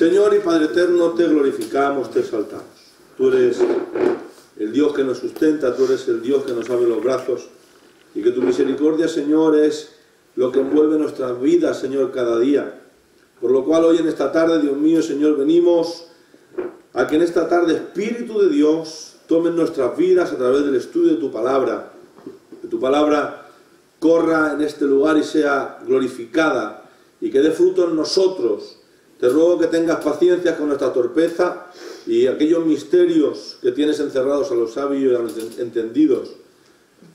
Señor y Padre eterno, te glorificamos, te exaltamos. Tú eres el Dios que nos sustenta, tú eres el Dios que nos abre los brazos, y que tu misericordia, Señor, es lo que envuelve nuestras vidas, Señor, cada día. Por lo cual hoy en esta tarde, Dios mío, Señor, venimos a que en esta tarde, Espíritu de Dios, tome nuestras vidas a través del estudio de tu palabra. Que tu palabra corra en este lugar y sea glorificada y que dé fruto en nosotros. Te ruego que tengas paciencia con nuestra torpeza y aquellos misterios que tienes encerrados a los sabios y a los entendidos.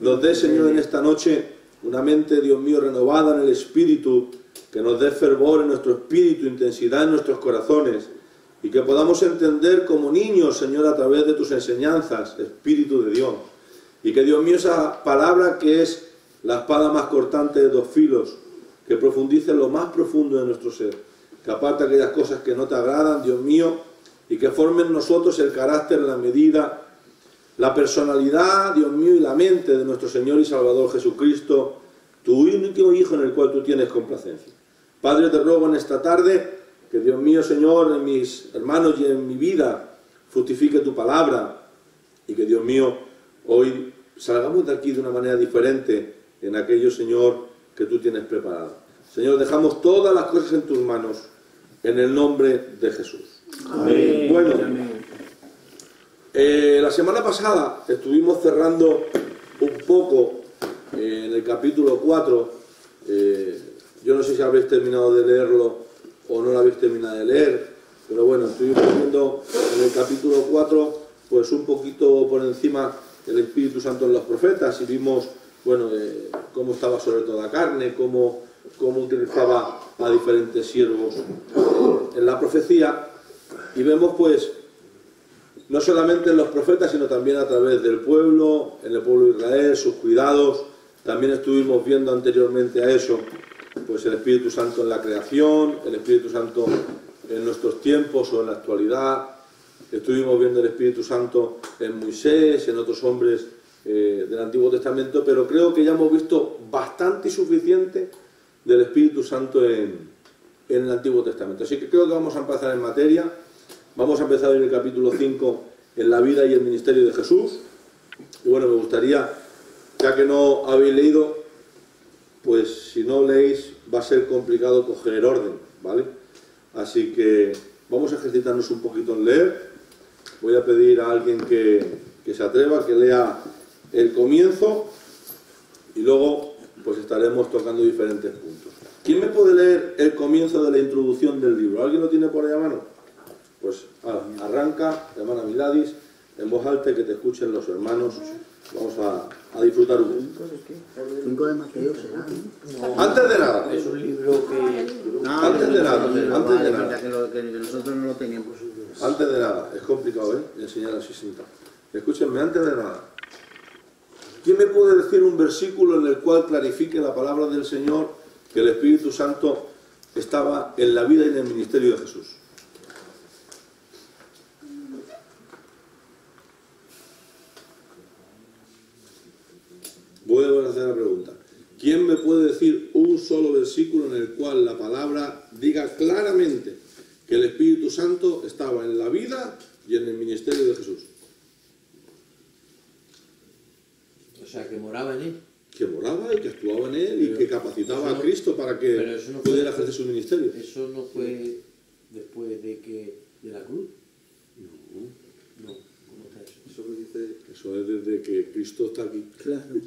Nos dé, Señor, en esta noche una mente, Dios mío, renovada en el Espíritu, que nos dé fervor en nuestro espíritu, intensidad en nuestros corazones, y que podamos entender como niños, Señor, a través de tus enseñanzas, Espíritu de Dios. Y que, Dios mío, esa palabra que es la espada más cortante de dos filos, que profundice en lo más profundo de nuestro ser, que aparte aquellas cosas que no te agradan, Dios mío, y que formen en nosotros el carácter, la medida, la personalidad, Dios mío, y la mente de nuestro Señor y Salvador Jesucristo, tu único Hijo en el cual tú tienes complacencia. Padre, te ruego en esta tarde que, Dios mío, Señor, en mis hermanos y en mi vida fructifique tu palabra, y que, Dios mío, hoy salgamos de aquí de una manera diferente en aquello, Señor, que tú tienes preparado. Señor, dejamos todas las cosas en tus manos, en el nombre de Jesús. Amén. Bueno, Amén. La semana pasada estuvimos cerrando un poco en el capítulo 4. Yo no sé si habéis terminado de leerlo o no lo habéis terminado de leer, pero bueno, estuvimos viendo en el capítulo 4 pues un poquito por encima el Espíritu Santo en los profetas, y vimos, bueno, cómo estaba sobre toda carne, cómo utilizaba a diferentes siervos en la profecía, y vemos pues no solamente en los profetas, sino también a través del pueblo, en el pueblo de Israel, sus cuidados. También estuvimos viendo anteriormente a eso, pues el Espíritu Santo en la creación, el Espíritu Santo en nuestros tiempos o en la actualidad. Estuvimos viendo el Espíritu Santo en Moisés, en otros hombres del Antiguo Testamento, pero creo que ya hemos visto bastante y suficiente del Espíritu Santo en el Antiguo Testamento. Así que creo que vamos a empezar en materia. Vamos a empezar en el capítulo 5, en la vida y el ministerio de Jesús. Y bueno, me gustaría, ya que no habéis leído, pues si no leéis va a ser complicado coger el orden, ¿vale? Así que vamos a ejercitarnos un poquito en leer. Voy a pedir a alguien que se atreva, que lea el comienzo, y luego pues estaremos tocando diferentes puntos. ¿Quién me puede leer el comienzo de la introducción del libro? ¿Alguien lo tiene por ahí a mano? Pues arranca, hermana Miladis, en voz alta, y que te escuchen los hermanos. Vamos a disfrutar un poco. 5 de Mateo será, ¿no? Antes de nada. Es un libro que... Antes de nada. Que nosotros no lo teníamos. Antes de nada. Es complicado, enseñar así sentado. Escúchenme, antes de nada. ¿Quién me puede decir un versículo en el cual clarifique la palabra del Señor que el Espíritu Santo estaba en la vida y en el ministerio de Jesús? Voy a hacer la pregunta. ¿Quién me puede decir un solo versículo en el cual la palabra diga claramente que el Espíritu Santo estaba en la vida y en el ministerio de Jesús? O sea, que moraba en él. Que moraba y que actuaba en él, y que capacitaba a Cristo para que pudiera ejercer su ministerio. ¿Eso no fue después de la cruz? No. ¿Cómo está eso? Eso es desde que Cristo está aquí. Claro.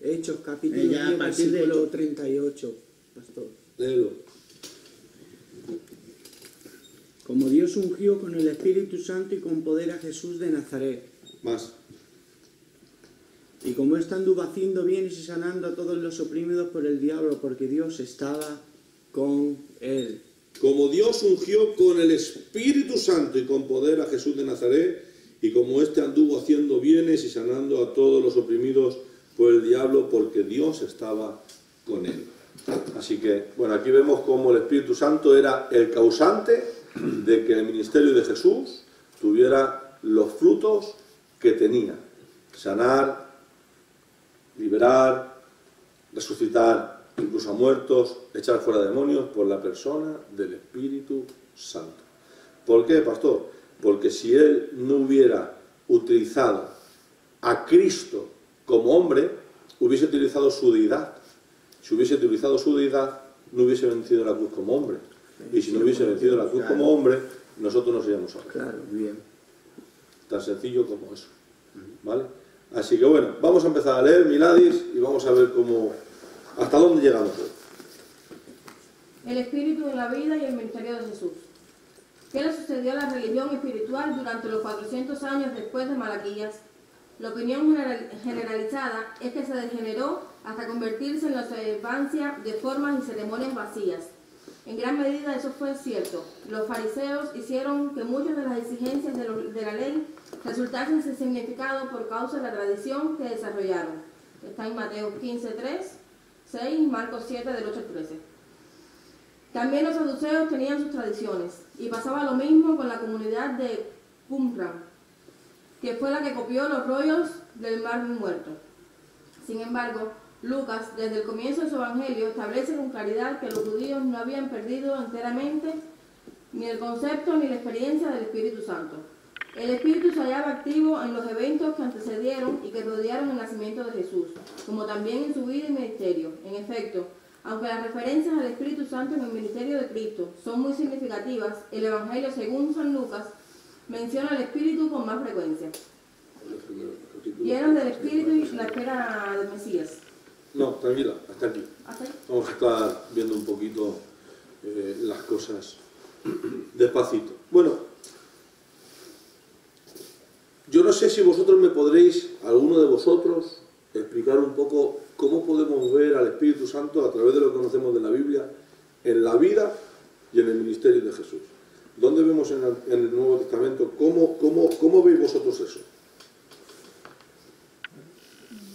Hechos, capítulo Ya, 10, a partir de versículo Hechos. 38, pastor. Léelo. Como Dios ungió con el Espíritu Santo y con poder a Jesús de Nazaret, Más. y como éste anduvo haciendo bienes y sanando a todos los oprimidos por el diablo, porque Dios estaba con él. Como Dios ungió con el Espíritu Santo y con poder a Jesús de Nazaret, y como éste anduvo haciendo bienes y sanando a todos los oprimidos por el diablo, porque Dios estaba con él. Así que, bueno, aquí vemos cómo el Espíritu Santo era el causante de que el ministerio de Jesús tuviera los frutos que tenía: sanar, liberar, resucitar incluso a muertos, echar fuera demonios por la persona del Espíritu Santo. ¿Por qué, pastor? Porque si él no hubiera utilizado a Cristo como hombre, hubiese utilizado su deidad. Si hubiese utilizado su deidad, no hubiese vencido la cruz como hombre. Y si no hubiese vencido la cruz como hombre, nosotros no seríamos hombres. Claro, bien. Tan sencillo como eso. ¿Vale? Así que bueno, vamos a empezar a leer Miladis y vamos a ver cómo, hasta dónde llegamos hoy. El espíritu en la vida y el ministerio de Jesús. ¿Qué le sucedió a la religión espiritual durante los 400 años después de Malaquías? La opinión generalizada es que se degeneró hasta convertirse en la observancia de formas y ceremonias vacías. En gran medida eso fue cierto. Los fariseos hicieron que muchas de las exigencias de la ley resultasen sin significado por causa de la tradición que desarrollaron. Está en Mateo 15:3, 6 y Marcos 7, del 8 al 13. También los saduceos tenían sus tradiciones, y pasaba lo mismo con la comunidad de Qumran, que fue la que copió los rollos del Mar Muerto. Sin embargo, Lucas, desde el comienzo de su evangelio, establece con claridad que los judíos no habían perdido enteramente ni el concepto ni la experiencia del Espíritu Santo. El Espíritu se hallaba activo en los eventos que antecedieron y que rodearon el nacimiento de Jesús, como también en su vida y ministerio. En efecto, aunque las referencias al Espíritu Santo en el ministerio de Cristo son muy significativas, el Evangelio según San Lucas menciona al Espíritu con más frecuencia. Llenos del Espíritu y la espera del Mesías. No, tranquila, hasta aquí. ¿Hasta ahí? Vamos a estar viendo un poquito las cosas despacito. Bueno, yo no sé si vosotros me podréis, alguno de vosotros, explicar un poco cómo podemos ver al Espíritu Santo a través de lo que conocemos de la Biblia en la vida y en el ministerio de Jesús. ¿Dónde vemos en el Nuevo Testamento? ¿Cómo veis vosotros eso?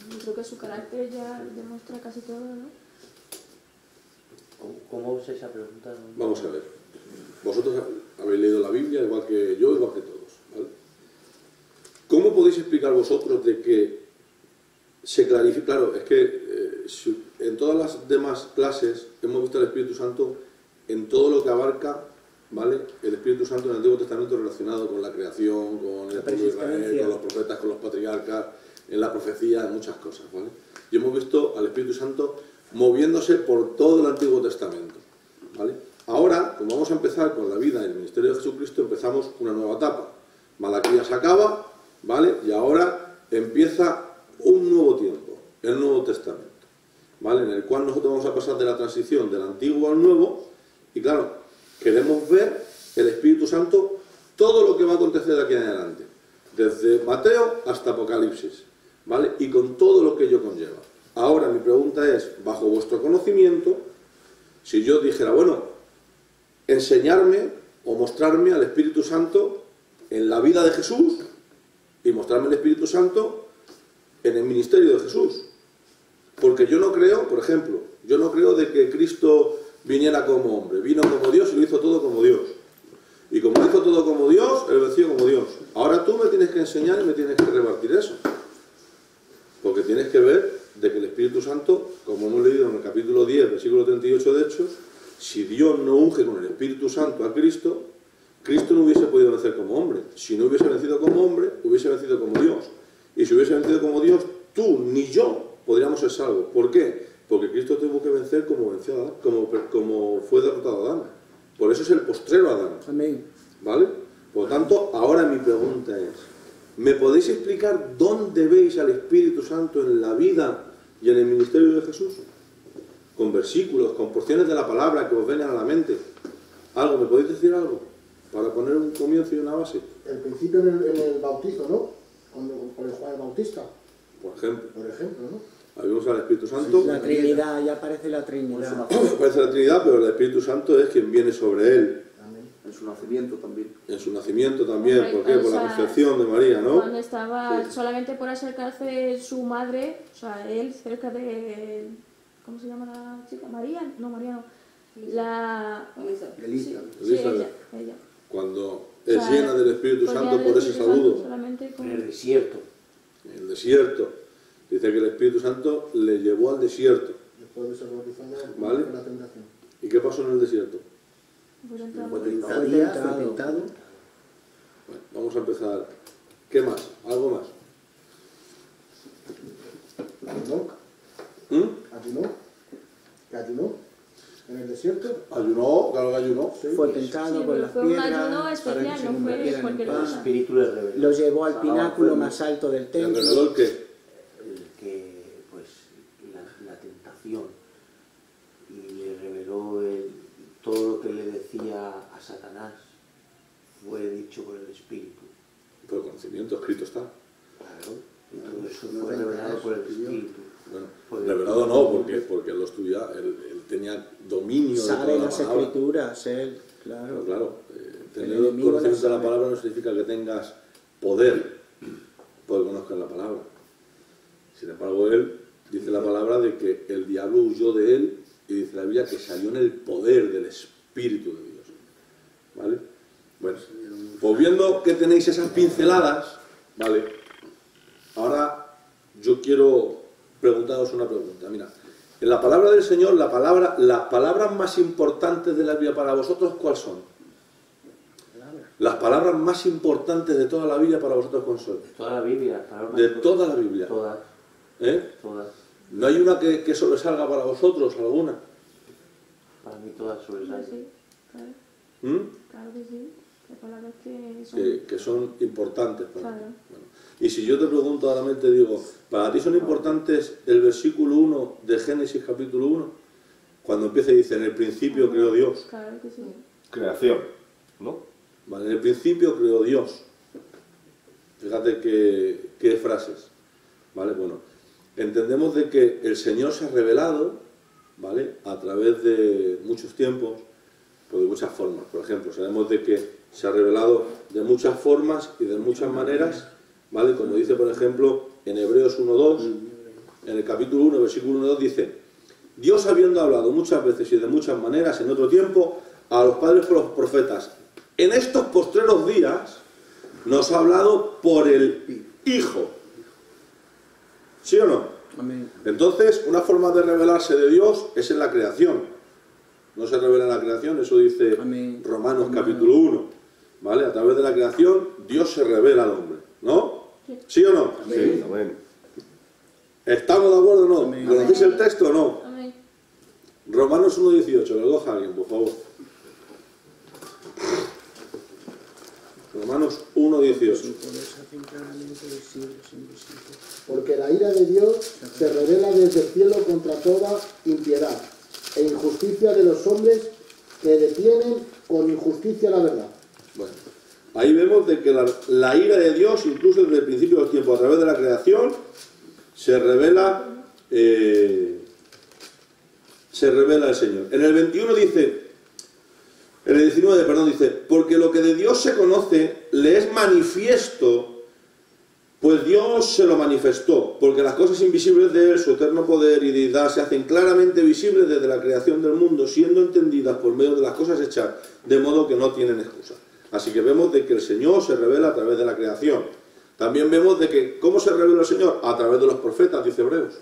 Yo creo que su carácter ya demuestra casi todo, ¿no? ¿Cómo se esa pregunta? Vamos a ver. Vosotros habéis leído la Biblia, igual que yo, igual que todos, ¿vale? ¿Cómo podéis explicar vosotros de que se clarifica? Claro, es que en todas las demás clases hemos visto al Espíritu Santo en todo lo que abarca, ¿vale? El Espíritu Santo en el Antiguo Testamento relacionado con la creación, con el pueblo de Israel, con los profetas, con los patriarcas, en la profecía, en muchas cosas, ¿vale? Y hemos visto al Espíritu Santo moviéndose por todo el Antiguo Testamento, ¿vale? Ahora, como vamos a empezar con la vida y el ministerio de Jesucristo, empezamos una nueva etapa. Malaquías acaba, ¿vale? Y ahora empieza un nuevo tiempo, el Nuevo Testamento, ¿vale? En el cual nosotros vamos a pasar de la transición del Antiguo al Nuevo, y claro, queremos ver el Espíritu Santo, todo lo que va a acontecer de aquí en adelante, desde Mateo hasta Apocalipsis, ¿vale? Y con todo lo que ello conlleva. Ahora mi pregunta es, bajo vuestro conocimiento, si yo dijera, bueno, enseñarme o mostrarme al Espíritu Santo en la vida de Jesús y mostrarme el Espíritu Santo en el ministerio de Jesús. Porque yo no creo, por ejemplo, yo no creo de que Cristo viniera como hombre. Vino como Dios y lo hizo todo como Dios. Y como hizo todo como Dios, él venció como Dios. Ahora tú me tienes que enseñar y me tienes que rebatir eso. Porque tienes que ver de que el Espíritu Santo, como hemos leído en el capítulo 10, versículo 38 de Hechos, si Dios no unge con el Espíritu Santo a Cristo, Cristo no hubiese podido vencer como hombre. Si no hubiese vencido como hombre, hubiese vencido como Dios. Y si hubiese vencido como Dios, tú ni yo podríamos ser salvos. ¿Por qué? Porque Cristo tuvo que vencer como venció Adán, como fue derrotado Adán. Por eso es el postrero Adán. Amén. ¿Vale? Por lo tanto, ahora mi pregunta es, ¿me podéis explicar dónde veis al Espíritu Santo en la vida y en el ministerio de Jesús? Con versículos, con porciones de la palabra que os vengan a la mente. ¿Algo? ¿Me podéis decir algo? Para poner un comienzo y una base. El principio en el bautizo, ¿no? Con el Juan el Bautista, Por ejemplo, ¿no? ahí vemos al Espíritu Santo. La Trinidad, ya aparece la Trinidad. Aparece la Trinidad, pero el Espíritu Santo es quien viene sobre él. Amén. En su nacimiento también. En su nacimiento también. Hombre, ¿Por qué? Por o la sea, concepción de María, ¿no? Cuando estaba solamente por acercarse su madre, o sea, él cerca de... ¿Cómo se llama la chica? ¿María? No, María no. La... Elisa. Sí, Elizabeth. ella. Cuando O es sea, llena del Espíritu podía Santo por ese Espíritu Santo saludo. solamente con... En el desierto. En el desierto. Dice que el Espíritu Santo le llevó al desierto. Después de ser bautizado, Vale. la tentación. ¿Y qué pasó en el desierto? Pues entramos. Fue Fue tentado. tentado. Bueno, vamos a empezar. ¿Qué más? ¿Algo más? ¿Ayunó? ¿Ayunó? ¿Que ayunó? ¿En el desierto? Ayunó, claro que ayunó. Sí. Fue tentado Sí, por pero las fue un piedras ayuno para que especial, se no fue convirtieran en cualquier pan. El cosa. espíritu le reveló. Los llevó al Sanaba pináculo enfermos. más alto del ¿El templo. reveló qué? El que, pues, la tentación. Y le reveló todo lo que le decía a Satanás. Fue dicho por el espíritu. Por el conocimiento, escrito está. Claro. Y todo eso No fue venga revelado eso, por el tío. espíritu. Bueno, Pues- revelado no, porque él lo estudia, él tenía dominio de Sabe toda la las palabra. escrituras, él, Pero claro. claro, tener El enemigo conocimiento de la la sabe. palabra no significa que tengas poder, porque conozcas la palabra. Sin embargo, él dice la palabra de que el diablo huyó de él y dice la Biblia que salió en el poder del Espíritu de Dios. ¿Vale? Bueno, pues viendo que tenéis esas pinceladas, ¿vale? Ahora yo quiero preguntaros una pregunta. Mira, en la palabra del Señor, las palabras más importantes de la Biblia para vosotros, ¿cuáles son? Las palabras más importantes de toda la Biblia para vosotros, ¿cuáles son? Toda la Biblia. Claro, De toda la Biblia. Todas, ¿Eh? todas. ¿No hay una que sobresalga para vosotros, alguna? Para mí todas Claro, sobresalen. sí, claro, ¿Mm? claro que sí. Hay palabras que son... Que son importantes para Claro. ti. Bueno, y si yo te pregunto ahora te digo, ¿para ti son importantes el versículo 1 de Génesis capítulo 1? Cuando empieza y dice, en el principio creó Dios. Claro que sí. Creación, ¿no? Vale, en el principio creó Dios. Fíjate qué frases. ¿Vale? Bueno, entendemos de que el Señor se ha revelado, ¿vale? A través de muchos tiempos, pues de muchas formas. Por ejemplo, sabemos de que se ha revelado de muchas formas y de muchas maneras, ¿vale? Como dice, por ejemplo, en Hebreos 1.2, en el capítulo 1, versículo 1.2 dice, Dios habiendo hablado muchas veces y de muchas maneras en otro tiempo a los padres por los profetas, en estos postreros días nos ha hablado por el Hijo. ¿Sí o no? Amén. Entonces, una forma de revelarse de Dios es en la creación. No se revela en la creación, eso dice Amén. Romanos Amén. capítulo 1. ¿Vale? A través de la creación, Dios se revela al hombre. ¿No? ¿Sí o no? Sí, amén. ¿Estamos de acuerdo o no? Amén. ¿Conocéis el texto o no? Amén. Romanos 1.18, que lo coja alguien, por favor. Romanos 1.18. Su poder se hace claramente visible, invisible. Porque la ira de Dios se revela desde el cielo contra toda impiedad e injusticia de los hombres que detienen con injusticia la verdad. Bueno, ahí vemos de que la ira de Dios, incluso desde el principio de los tiempos, a través de la creación, se revela el Señor. En el 21 dice, en el 19, perdón, dice, porque lo que de Dios se conoce le es manifiesto, pues Dios se lo manifestó, porque las cosas invisibles de Él, su eterno poder y deidad, se hacen claramente visibles desde la creación del mundo, siendo entendidas por medio de las cosas hechas, de modo que no tienen excusa. Así que vemos de que el Señor se revela a través de la creación. También vemos de que, ¿cómo se revela el Señor? A través de los profetas, dice Hebreos.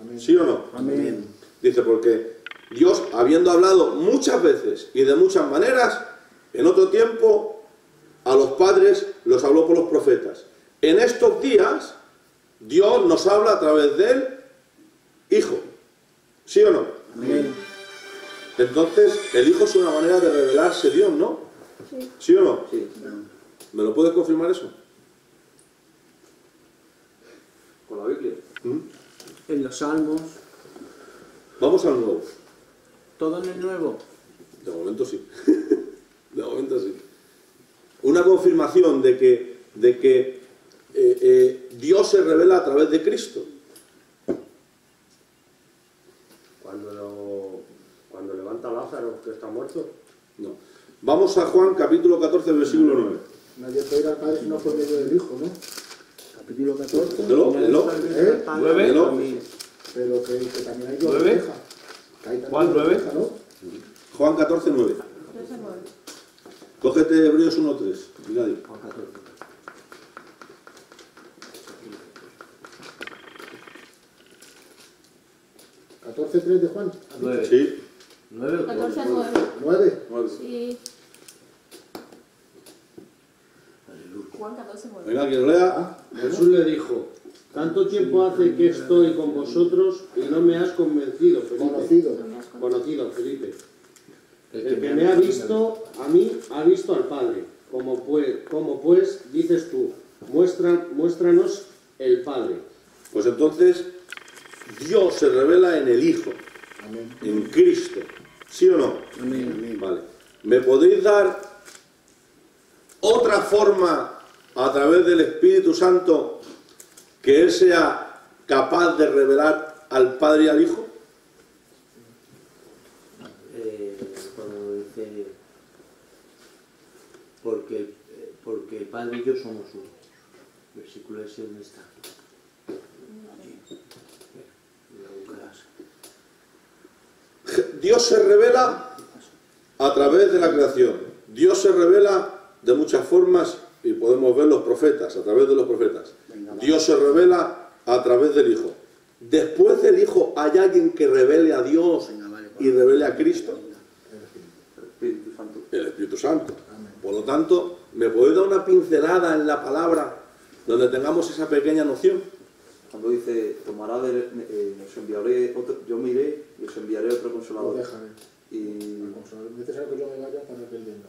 Amén. ¿Sí o no? Amén. Dice, porque Dios, habiendo hablado muchas veces y de muchas maneras, en otro tiempo, a los padres los habló por los profetas. En estos días, Dios nos habla a través del Hijo. ¿Sí o no? Amén. Entonces, el Hijo es una manera de revelarse Dios, ¿no? Sí. ¿Sí o no? Sí. ¿Me lo puedes confirmar eso? Con la Biblia. En los salmos, Vamos al nuevo. todo en el nuevo. De momento sí. De momento sí. Una confirmación de que Dios se revela a través de Cristo. Cuando levanta a Lázaro, que está muerto. No. Vamos a Juan capítulo 14, versículo 9. Nadie puede ir al Padre sino por medio del Hijo, ¿no? Capítulo 14. Léelo, léelo. ¿Nueve? Léelo. Pero que también hay Dios ¿Nueve? refleja. Que hay también ¿Juan Dios 9? refleja, ¿no? Juan 14, 9. Entonces, bueno. Cógete Hebreos 1, 3. Mira ahí. Juan 14. ¿14:3 de Juan? 9. Sí. 9 o 14 a 9. 9. 9. Sí. Juan 14:9. Venga, quien lo lea. Jesús le dijo: tanto tiempo hace que estoy con vosotros y no me has convencido, Felipe. Conocido, Felipe. El que me ha visto a mí ha visto al Padre. Como pues dices tú, muéstranos el Padre. Pues entonces, Dios se revela en el Hijo, en Cristo. ¿Sí o no? Amén. Vale. ¿Me podéis dar otra forma a través del Espíritu Santo que Él sea capaz de revelar al Padre y al Hijo? Cuando dice, porque el Padre y yo somos uno. Versículo ese, ¿dónde está? Dios se revela a través de la creación. Dios se revela de muchas formas y podemos ver los profetas, a través de los profetas. Dios se revela a través del Hijo. Después del Hijo, ¿hay alguien que revele a Dios y revele a Cristo? El Espíritu Santo. Por lo tanto, ¿me podéis dar una pincelada en la palabra donde tengamos esa pequeña noción? Cuando dice, os enviaré otro, yo me iré y os enviaré otro consolador. Y Es necesario que yo me vaya para que él venga.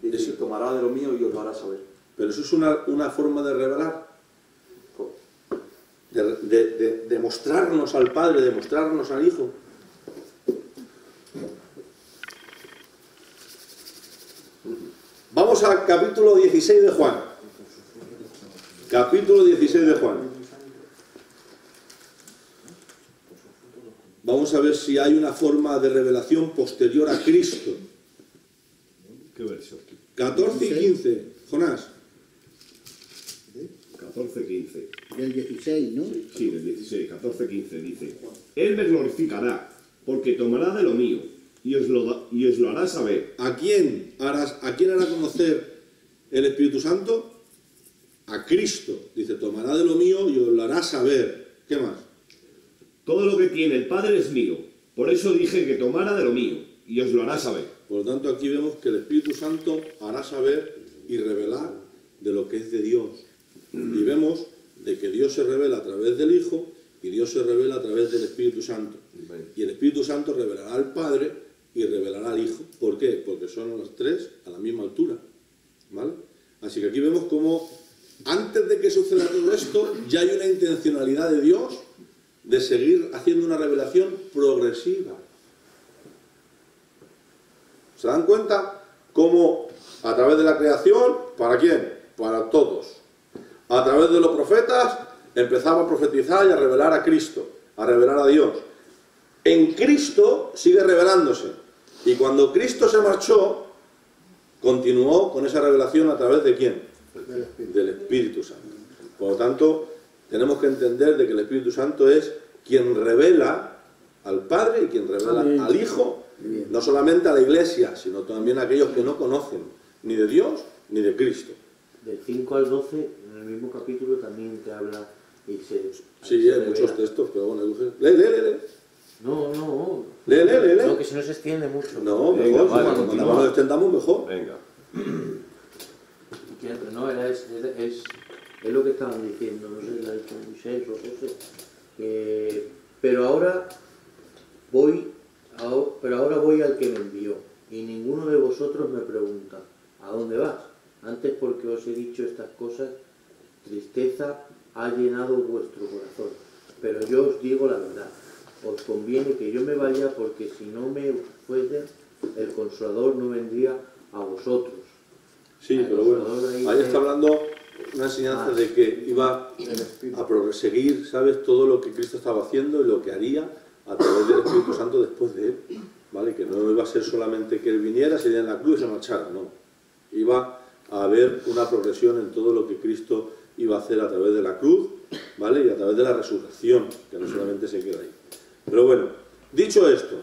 dice, tomará de lo mío y os lo hará saber. Pero eso es una forma de revelar, de mostrarnos al Padre, de mostrarnos al Hijo. Vamos al capítulo 16 de Juan. Capítulo 16 de Juan. Vamos a ver si hay una forma de revelación posterior a Cristo. ¿Qué versión? 14 y 15. Jonás. 14, 15. Del 16, ¿no? Sí, del 16, 14, 15 dice: Él me glorificará, porque tomará de lo mío y os lo hará saber. ¿A quién hará conocer el Espíritu Santo? A Cristo. Dice, tomará de lo mío y os lo hará saber. ¿Qué más? Todo lo que tiene el Padre es mío. Por eso dije que tomara de lo mío y os lo hará saber. Por lo tanto, aquí vemos que el Espíritu Santo hará saber y revelar de lo que es de Dios. Y vemos de que Dios se revela a través del Hijo y Dios se revela a través del Espíritu Santo. Y el Espíritu Santo revelará al Padre y revelará al Hijo. ¿Por qué? Porque son los tres a la misma altura. ¿Vale? Así que aquí vemos cómo antes de que suceda todo esto ya hay una intencionalidad de Dios de seguir haciendo una revelación progresiva. ¿Se dan cuenta? Cómo a través de la creación, ¿para quién? Para todos. A través de los profetas empezaba a profetizar y a revelar a Cristo, a revelar a Dios. En Cristo sigue revelándose. Y cuando Cristo se marchó, continuó con esa revelación a través de ¿quién? Del Espíritu Santo. Por lo tanto, tenemos que entender de que el Espíritu Santo es quien revela al Padre y quien revela al Hijo, no solamente a la Iglesia, sino también a aquellos que no conocen ni de Dios ni de Cristo. Del 5 al 12, en el mismo capítulo, también te habla y se... Sí, hay muchos textos, pero bueno, lee. No. Lee. No, que si no se extiende mucho. No, Venga, mejor, vale, cuando nos lo extendamos mejor. Venga. No, es lo que estaban diciendo, no sé, la ha dicho Moisés o José, pero ahora voy al que me envió, y ninguno de vosotros me pregunta, ¿a dónde vas? Antes, porque os he dicho estas cosas, tristeza ha llenado vuestro corazón. Pero yo os digo la verdad, os conviene que yo me vaya, porque si no me fuese, el Consolador no vendría a vosotros. Sí, pero bueno, ahí está hablando una enseñanza de que iba a proseguir, ¿sabes?, todo lo que Cristo estaba haciendo y lo que haría a través del Espíritu Santo después de él, ¿vale? Que no iba a ser solamente que él viniera, se diera en la cruz y se marchara, no. Iba a haber una progresión en todo lo que Cristo iba a hacer a través de la cruz, ¿vale? Y a través de la resurrección, que no solamente se queda ahí. Pero bueno, dicho esto,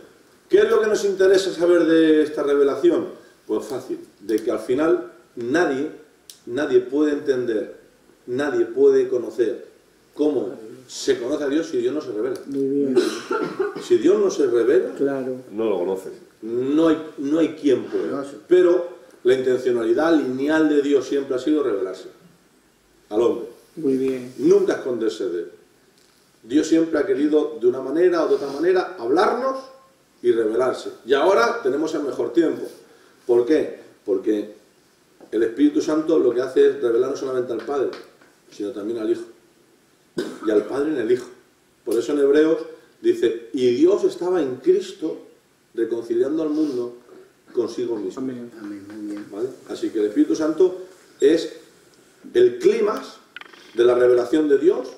¿qué es lo que nos interesa saber de esta revelación? Pues fácil, de que al final nadie puede entender, nadie puede conocer cómo se conoce a Dios si Dios no se revela. Muy bien. Si Dios no se revela, Claro. No lo conoces. no hay quien pueda. Pero la intencionalidad lineal de Dios siempre ha sido revelarse al hombre. Muy bien. Nunca esconderse de él. Dios siempre ha querido, de una manera o de otra manera, hablarnos y revelarse. Y ahora tenemos el mejor tiempo. ¿Por qué? Porque el Espíritu Santo lo que hace es revelar no solamente al Padre, sino también al Hijo. Y al Padre en el Hijo. Por eso en Hebreos dice, y Dios estaba en Cristo reconciliando al mundo consigo mismo. Amén. Amén, muy bien. ¿Vale? Así que el Espíritu Santo es el clímax de la revelación de Dios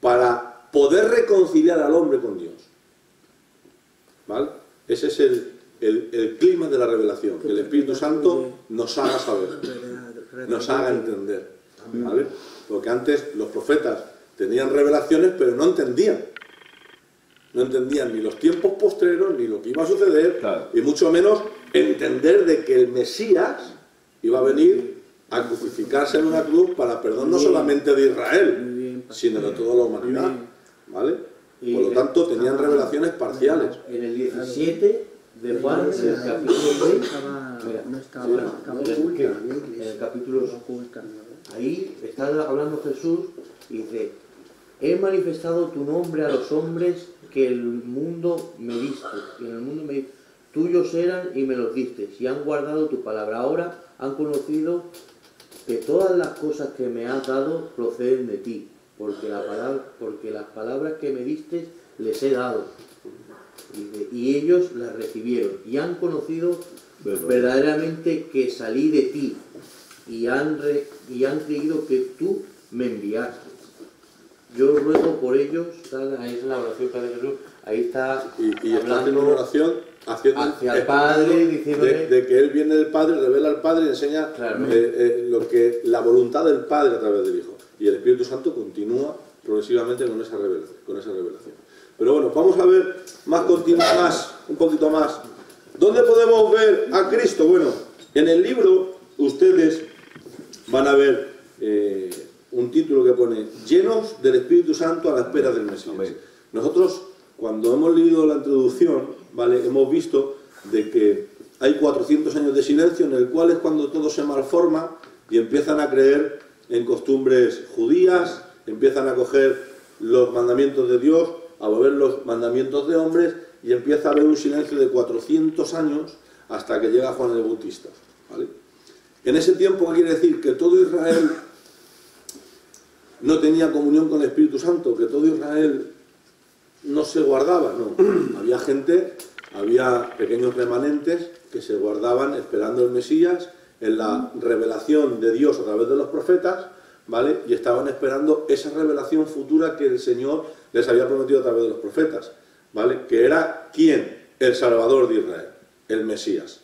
para poder reconciliar al hombre con Dios. ¿Vale? Ese es el clímax de la revelación, que el Espíritu Santo nos haga saber, nos haga entender. ¿Vale? Porque antes los profetas tenían revelaciones, pero no entendían. No entendían ni los tiempos postreros, ni lo que iba a suceder, Claro. y mucho menos entender de que el Mesías iba a venir a crucificarse en una cruz para perdón no solamente de Israel, sino de toda la humanidad. ¿Vale? Y Por lo tanto, tenían revelaciones parciales. En el 17 de Juan, en el capítulo 6, No estaba oculta, en el capítulo oculta. ahí está hablando Jesús y dice, he manifestado tu nombre a los hombres que el mundo me diste, y en el mundo me diste, tuyos eran y me los diste, y han guardado tu palabra. Ahora han conocido que todas las cosas que me has dado proceden de ti, porque las palabras que me diste les he dado, y ellos las recibieron, y han conocido verdaderamente que salí de ti, y han creído que tú me enviaste. Yo ruego por ellos, ahí es la oración que hace Jesús, ahí está Y está haciendo una oración hacia el Padre, diciéndole de que Él viene del Padre, revela al Padre y enseña la voluntad del Padre a través del Hijo. Y el Espíritu Santo continúa progresivamente con esa revelación. Pero bueno, vamos a ver un poquito más. ¿Dónde podemos ver a Cristo? Bueno, en el libro ustedes van a ver un título que pone llenos del Espíritu Santo a la espera del Mesías. Amén. Nosotros, cuando hemos leído la introducción, ¿vale? Hemos visto de que hay 400 años de silencio, en el cual es cuando todo se malforma y empiezan a creer en costumbres judías, empiezan a coger los mandamientos de Dios, a volver los mandamientos de hombres, y empieza a haber un silencio de 400 años hasta que llega Juan el Bautista. ¿Vale? En ese tiempo, ¿qué quiere decir? Que todo Israel no tenía comunión con el Espíritu Santo, que todo Israel no se guardaba, no. Había gente, había pequeños remanentes que se guardaban esperando el Mesías en la revelación de Dios a través de los profetas, ¿vale? Y estaban esperando esa revelación futura que el Señor les había prometido a través de los profetas, ¿vale? Que era ¿quién? El Salvador de Israel, el Mesías.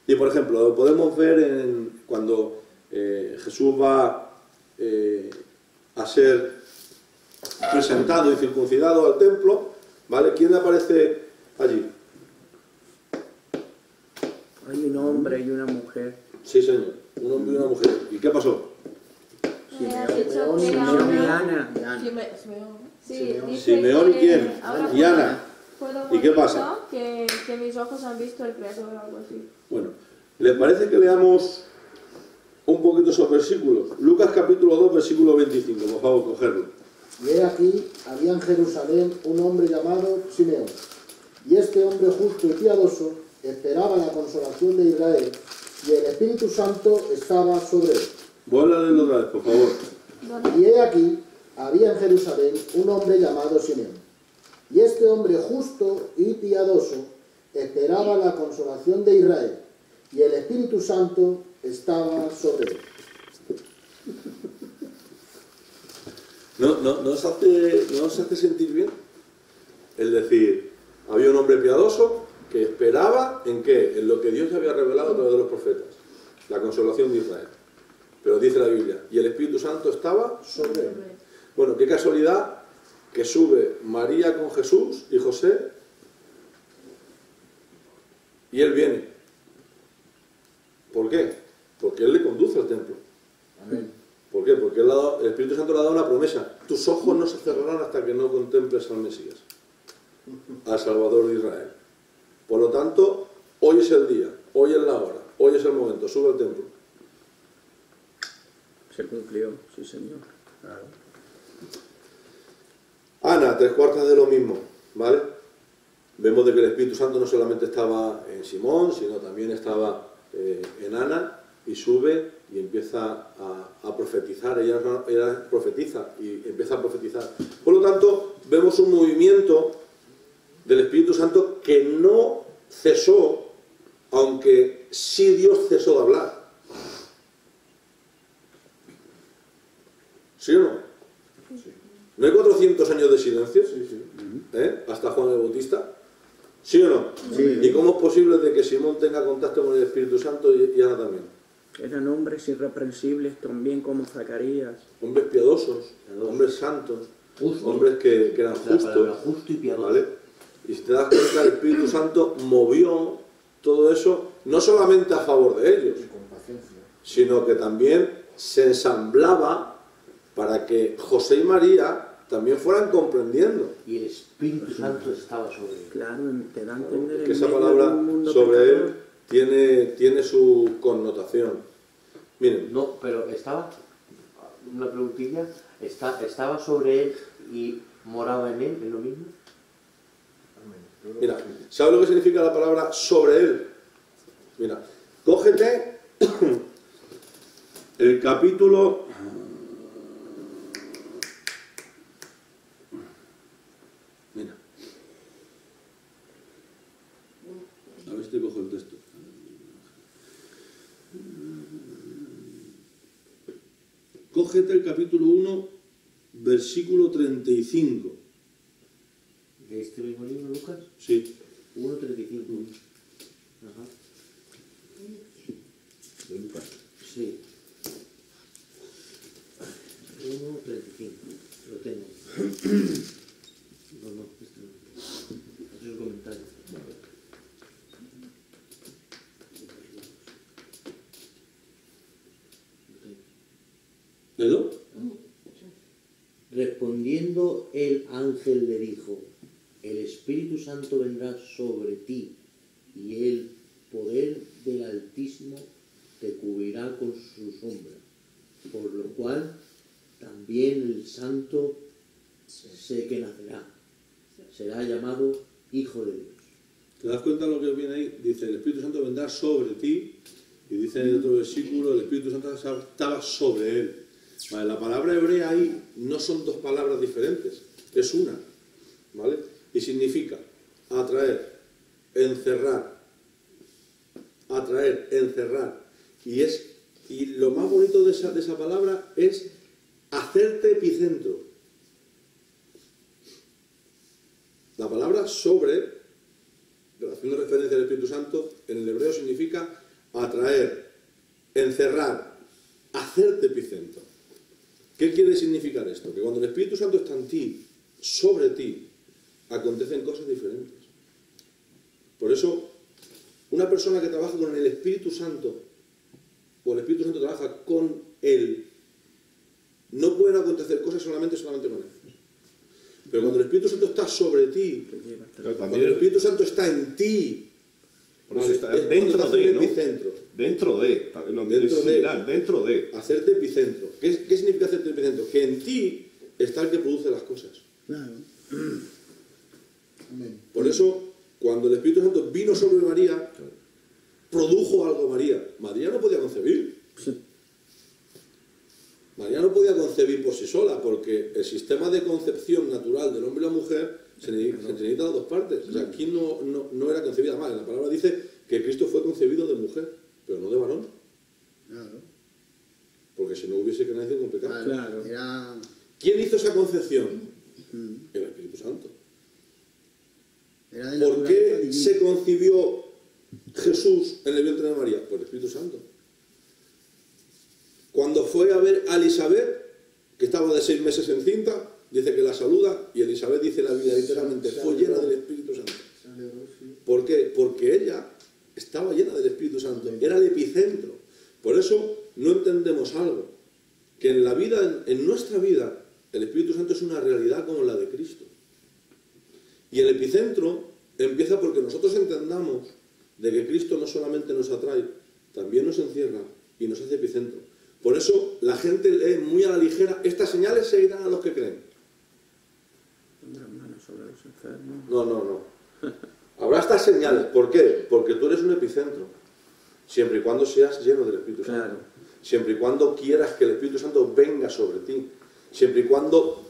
Y por ejemplo, lo podemos ver cuando Jesús va a ser presentado y circuncidado al templo, ¿vale? ¿Quién aparece allí? Hay un hombre y una mujer. Sí, señor, un hombre y una mujer. ¿Y qué pasó? Simeón y quién? Y Ana. ¿Y qué pasa? Que mis ojos han visto el Creador o algo así. Bueno, ¿les parece que leamos un poquito esos versículos? Lucas capítulo 2, versículo 25, por favor, cogerlo. Y he aquí, había en Jerusalén un hombre llamado Simeón, y este hombre justo y piadoso esperaba la consolación de Israel, y el Espíritu Santo estaba sobre él. Vuelve a leerlo otra vez, por favor. Y he aquí, había en Jerusalén un hombre llamado Simeón, y este hombre justo y piadoso esperaba la consolación de Israel, y el Espíritu Santo estaba sobre él. ¿No os hace sentir bien? Es decir, había un hombre piadoso que esperaba ¿en qué? En lo que Dios le había revelado a través de los profetas, la consolación de Israel. Pero dice la Biblia, y el Espíritu Santo estaba sobre él. Bueno, qué casualidad que sube María con Jesús y José, y él viene. ¿Por qué? Porque él le conduce al templo. Amén. ¿Por qué? Porque el Espíritu Santo le ha dado una promesa. Tus ojos no se cerrarán hasta que no contemples al Mesías, al Salvador de Israel. Por lo tanto, hoy es el día, hoy es la hora, hoy es el momento, sube al templo. Se cumplió, sí señor. Claro. Ana, 3/4 de lo mismo, ¿vale? Vemos de que el Espíritu Santo no solamente estaba en Simón, sino también estaba en Ana, y sube y empieza a profetizar. Ella profetiza y empieza a profetizar. Por lo tanto, vemos un movimiento del Espíritu Santo que no cesó, aunque sí Dios cesó de hablar. ¿Sí o no? Sí. ¿No hay 400 años de silencio? Sí, sí. Hasta Juan el Bautista. ¿Sí o no? Sí. ¿Y cómo es posible de que Simón tenga contacto con el Espíritu Santo y Ana también? Eran hombres irreprensibles también como Zacarías. Hombres piadosos, hombres santos, hombres que eran justos. Justo y piadoso. ¿Vale? Y si te das cuenta, el Espíritu Santo movió todo eso, no solamente a favor de ellos, Y con paciencia. sino que también se ensamblaba para que José y María también fueran comprendiendo. Y el Espíritu Santo estaba sobre él. Claro, te da a entender Que en esa medio palabra de un mundo sobre pecador. él tiene su connotación. Miren, No, pero estaba, una preguntilla, ¿estaba sobre él y moraba en él, en lo mismo? mira, ¿sabes lo que significa la palabra sobre él? Mira, cógete el capítulo... Mira. A ver si te cojo el texto. Cógete el capítulo 1, versículo 35. ¿De este mismo libro, Lucas? Sí. 1:35. Ajá. Sí. 1:35. Lo tengo. No, este no. Este es el comentario. ¿Ledo? Respondiendo el ángel le dijo: el Espíritu Santo vendrá sobre ti y el poder del Altísimo te cubrirá con su sombra, por lo cual también el santo sé que nacerá, será llamado Hijo de Dios. ¿Te das cuenta de lo que viene ahí? Dice, el Espíritu Santo vendrá sobre ti, y dice en el otro versículo, el Espíritu Santo estaba sobre él. Vale, la palabra hebrea ahí no son dos palabras diferentes, es una, ¿vale? Y significa atraer, encerrar, y lo más bonito de esa palabra es hacerte epicentro. La palabra sobre, haciendo referencia al Espíritu Santo, en el hebreo significa atraer, encerrar, hacerte epicentro. ¿Qué quiere significar esto? Que cuando el Espíritu Santo está en ti, sobre ti, acontecen cosas diferentes. Por eso, una persona que trabaja con el Espíritu Santo, o el Espíritu Santo trabaja con él, no pueden acontecer cosas solamente con él. Pero cuando el Espíritu Santo está sobre ti, cuando el Espíritu Santo está en ti, por eso está es dentro cuando te de, hace ¿no? epicentro. Dentro de, dentro de. Hacerte epicentro. ¿Qué significa hacerte epicentro? Que en ti está el que produce las cosas. Claro. Por eso, cuando el Espíritu Santo vino sobre María, produjo algo María. María no podía concebir. Sí. María no podía concebir por sí sola, porque el sistema de concepción natural del hombre y la mujer se necesita las dos partes. O sea, aquí no era concebida mal. La palabra dice que Cristo fue concebido de mujer, pero no de varón. Claro. Porque si no hubiese nacido con pecado. Claro. Era... ¿Quién hizo esa concepción? El Espíritu Santo. Era de la ¿Por naturaleza qué divina. se concibió Jesús en el vientre de María? Por el Espíritu Santo. Cuando fue a ver a Elizabeth, que estaba de 6 meses encinta, dice que la saluda, y Elizabeth dice la Biblia literalmente, fue llena del Espíritu Santo. ¿Por qué? Porque ella estaba llena del Espíritu Santo, era el epicentro. Por eso no entendemos algo, que en la vida, en nuestra vida, el Espíritu Santo es una realidad como la de Cristo. Y el epicentro empieza porque nosotros entendamos de que Cristo no solamente nos atrae, también nos encierra y nos hace epicentro. Por eso la gente lee muy a la ligera, estas señales seguirán a los que creen. Pondrán manos sobre los enfermos. No. Habrá estas señales. ¿Por qué? Porque tú eres un epicentro. Siempre y cuando seas lleno del Espíritu Santo. Claro. Siempre y cuando quieras que el Espíritu Santo venga sobre ti. Siempre y cuando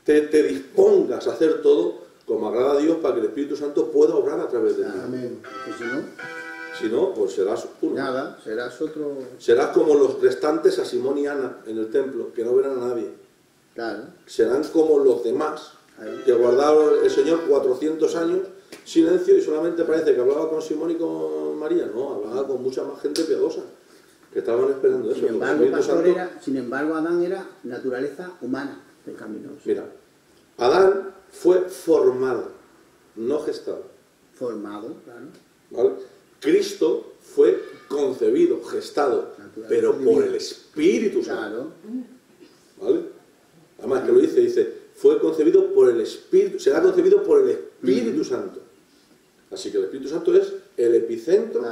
te dispongas a hacer todo como agrada a Dios para que el Espíritu Santo pueda obrar a través de ti. Amén. Y si no, Si no, pues serás uno. nada, serás otro. Serás como los restantes a Simón y Ana en el templo, que no verán a nadie. Claro. Serán como los demás, que guardaron el Señor 400 años, silencio, y solamente parece que hablaba con Simón y con María. No, hablaba con mucha más gente piadosa, que estaban esperando eso. Sin embargo, Adán era naturaleza humana, pecaminosa. Mira, Adán fue formado, no gestado. Formado, claro. ¿Vale? Cristo fue concebido, gestado, pero por el Espíritu Santo. ¿Vale? Además que lo dice, fue concebido por el Espíritu, será concebido por el Espíritu Santo. Así que el Espíritu Santo es el epicentro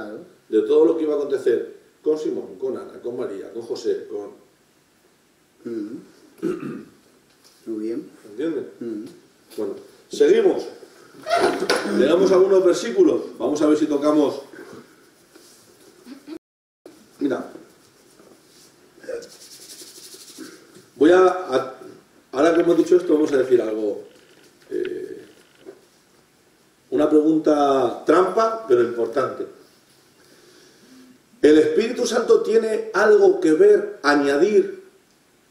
de todo lo que iba a acontecer con Simón, con Ana, con María, con José, con... Muy bien. ¿Entiendes? Bueno, seguimos. Llegamos a algunos versículos. Vamos a ver si tocamos... Mira. Ahora que hemos dicho esto, vamos a decir algo. Una pregunta trampa, pero importante. ¿El Espíritu Santo tiene algo que ver, añadir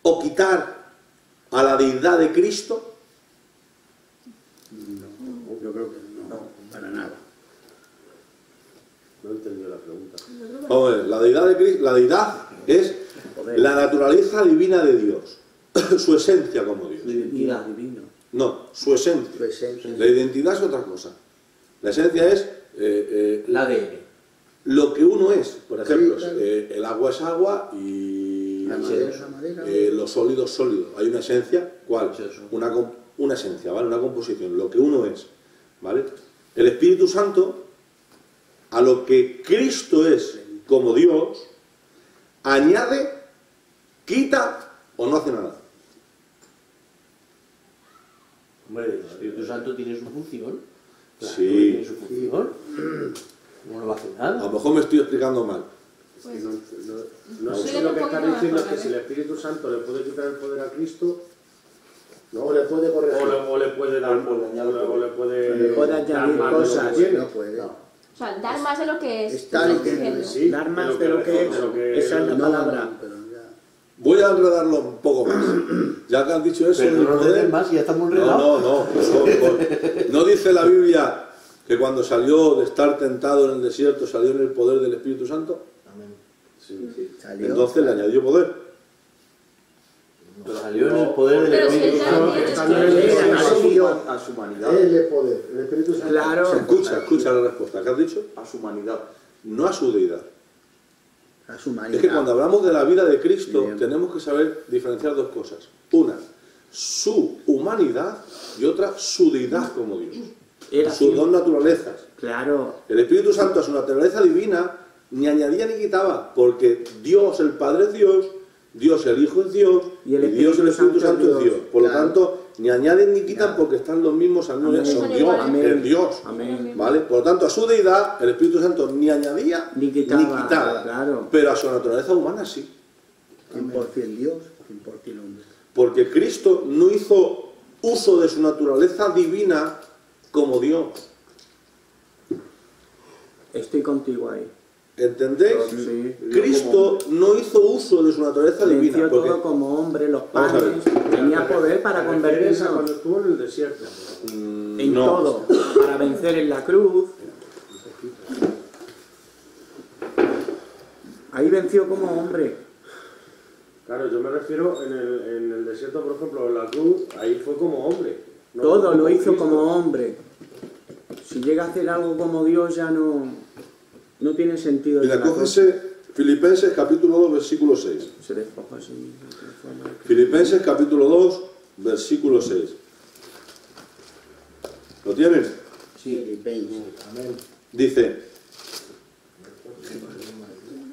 o quitar a la deidad de Cristo? No, yo creo que no, para nada. No he entendido la pregunta. Vamos a ver, la deidad de Cristo, la deidad es la naturaleza divina de Dios, su esencia como Dios. Identidad. No, su esencia. Su esencia. La identidad es otra cosa. La esencia es El ADN. lo que uno es. Por ejemplo, Sí, claro. El agua es agua y La madera es la madera. los sólidos sólidos. Hay una esencia, ¿cuál? Una esencia, ¿vale? Una composición, lo que uno es, ¿vale? El Espíritu Santo, a lo que Cristo es como Dios, añade, quita o no hace nada. Hombre, el Espíritu Santo tiene su función. Claro, Sí. tiene su función. No va a hacer A nada. lo mejor me estoy explicando mal. No sé si lo que estás diciendo es que si el Espíritu Santo le puede quitar el poder a Cristo, No le puede corregir. o le puede dar, o le puede puede dar añadir más de lo que cosas. tiene. No puede. O sea, dar más de lo que es. Está lo que diciendo. es. Sí, Dar más de de lo que es. Esa es la No, palabra. pero ya. Voy a enredarlo un poco más. Ya que han dicho eso... Pero no lo poder- den más y ya estamos enredados. No dice la Biblia que cuando salió de estar tentado en el desierto salió en el poder del Espíritu Santo. Salió. Entonces le añadió poder. Salió en el poder del Pero si Espíritu él Santo. también Está es en el que- Espíritu A su humanidad. Él es poder. El Espíritu Santo. Claro. Escucha la respuesta. ¿Qué has dicho? A su humanidad. No a su deidad. A su humanidad. Es que cuando hablamos de la vida de Cristo Bien. tenemos que saber diferenciar dos cosas. Una, su humanidad, y otra, su deidad como Dios. Era Sus así. dos naturalezas. Claro. El Espíritu Santo a su naturaleza divina ni añadía ni quitaba, porque Dios el Padre es Dios, Dios el Hijo es Dios, Y el Dios el Espíritu Espíritu Santo es Dios. Por lo Claro. tanto, ni añaden ni quitan porque están los mismos al mismo Amén. son Son Dios, iguales. es Dios. Amén. ¿Vale? Por lo tanto, a su deidad el Espíritu Santo ni añadía Ni quitaba, claro. pero a su naturaleza humana sí. 100% Dios, 100% hombre. Porque Cristo no hizo uso de su naturaleza divina como Dios. Estoy contigo ahí. ¿Entendéis? Sí. Cristo no hizo uso de su naturaleza divina. Venció Porque, todo como hombre, los Vamos a ver. padres. Tenía poder para ¿Te refieres a convertirnos cuando estuvo en el desierto? en no. todo. Para vencer en la cruz. Ahí venció como hombre. Claro, yo me refiero en el desierto, por ejemplo, en la cruz, ahí fue como hombre. no Todo como lo hizo Cristo. como hombre. Si llega a hacer algo como Dios ya no tiene sentido. Mira, la cosa. cógese Filipenses capítulo 2, versículo 6. Se despojó a sí mismo, transforma el Filipenses capítulo 2, versículo 6. ¿Lo tienen? Filipenses. Amén. Dice,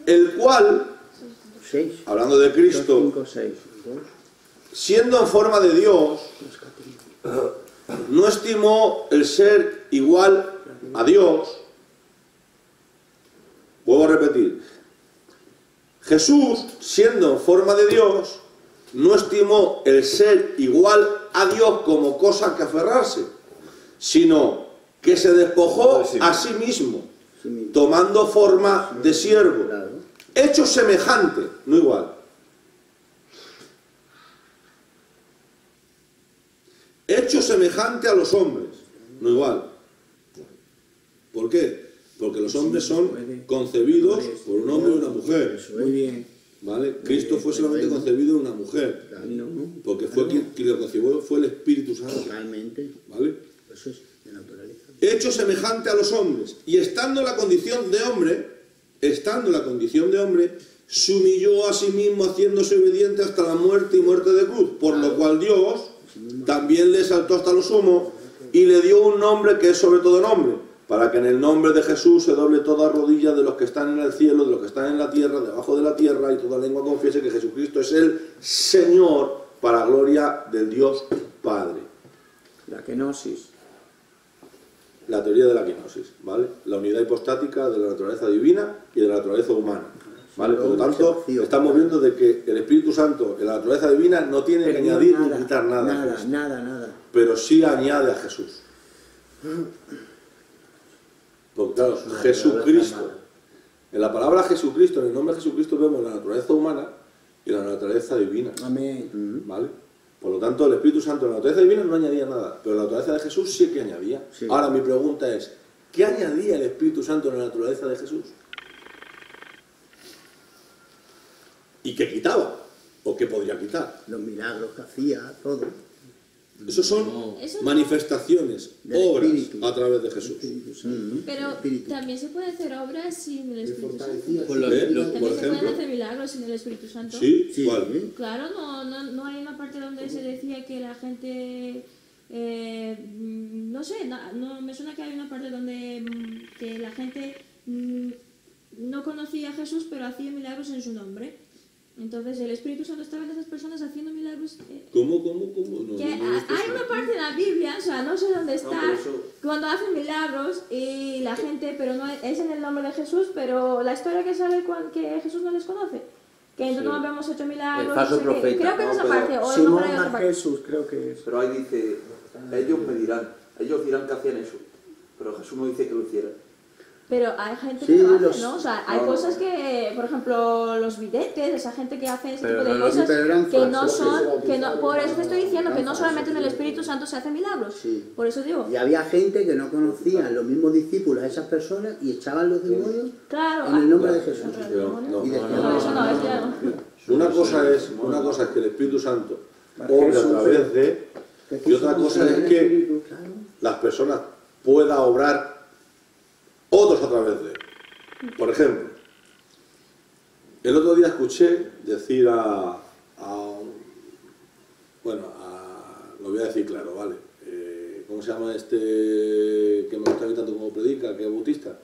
el cual, hablando de Cristo, siendo en forma de Dios, no estimó el ser igual a Dios. Vuelvo a repetir, Jesús, siendo en forma de Dios, no estimó el ser igual a Dios como cosa que aferrarse, sino que se despojó a sí mismo, tomando forma de siervo, hecho semejante, no igual. Hecho semejante a los hombres, no igual. ¿Por qué? Porque los hombres son concebidos por un hombre y una mujer. Muy bien. ¿Vale? Cristo fue solamente concebido de una mujer. Porque fue quien lo concibió, fue el Espíritu Santo. Totalmente. ¿Vale? Eso es de naturaleza. Hecho semejante a los hombres. Y estando en la condición de hombre, se humilló a sí mismo haciéndose obediente hasta la muerte y muerte de cruz. Por lo cual Dios también le exaltó hasta lo sumo y le dio un nombre que es sobre todo nombre, para que en el nombre de Jesús se doble toda rodilla de los que están en el cielo, de los que están en la tierra, debajo de la tierra, y toda lengua confiese que Jesucristo es el Señor, para gloria del Dios Padre. La kenosis. La teoría de la kenosis, ¿vale? La unidad hipostática de la naturaleza divina y de la naturaleza humana, ¿vale? Por lo tanto, estamos viendo de que el Espíritu Santo en la naturaleza divina no tiene que añadir ni quitar nada. Nada. Pero sí añade a Jesús. Porque claro, Jesucristo. En la palabra Jesucristo, en el nombre de Jesucristo, vemos la naturaleza humana y la naturaleza divina. Amén. ¿Vale? Por lo tanto, el Espíritu Santo en la naturaleza divina no añadía nada, pero en la naturaleza de Jesús sí que añadía. Sí. Ahora mi pregunta es, ¿qué añadía el Espíritu Santo en la naturaleza de Jesús? ¿Y qué quitaba? ¿O qué podría quitar? Los milagros que hacía, todo. Esos son manifestaciones, obras a través de Jesús. Pero también se puede hacer obras sin el Espíritu Santo. También se pueden hacer milagros sin el Espíritu Santo. Sí, ¿cuál? Claro, no hay una parte donde se decía que la gente... no sé, no, me suena que hay una parte donde que la gente no conocía a Jesús, pero hacía milagros en su nombre. Entonces el Espíritu Santo estaba en esas personas haciendo milagros. ¿Cómo? Hay una parte en la Biblia, o sea, no sé dónde está, cuando hacen milagros y la gente, pero no es en el nombre de Jesús, pero la historia que sale que Jesús no les conoce. Que entonces no habíamos hecho milagros. El falso profeta. Creo que en esa parte. O Simón Jesús, creo que es. Pero ahí dice, ellos dirán que hacían eso, pero Jesús no dice que lo hicieran. Pero hay gente que lo hace, ¿no? O sea, hay cosas que, por ejemplo, los videntes, esa gente que hace ese tipo de cosas que no son, por eso te estoy diciendo que no solamente en el Espíritu Santo se hacen milagros. Sí. Por eso digo. Y había gente que no conocían los mismos discípulos a esas personas y echaban los demonios en el nombre de Jesús. Una cosa es que el Espíritu Santo obra a través de, y otra cosa es que las personas puedan obrar otros a través de él. Por ejemplo, el otro día escuché decir lo voy a decir claro, ¿vale? ¿Cómo se llama este que me gusta a mí tanto como predica, que es bautista?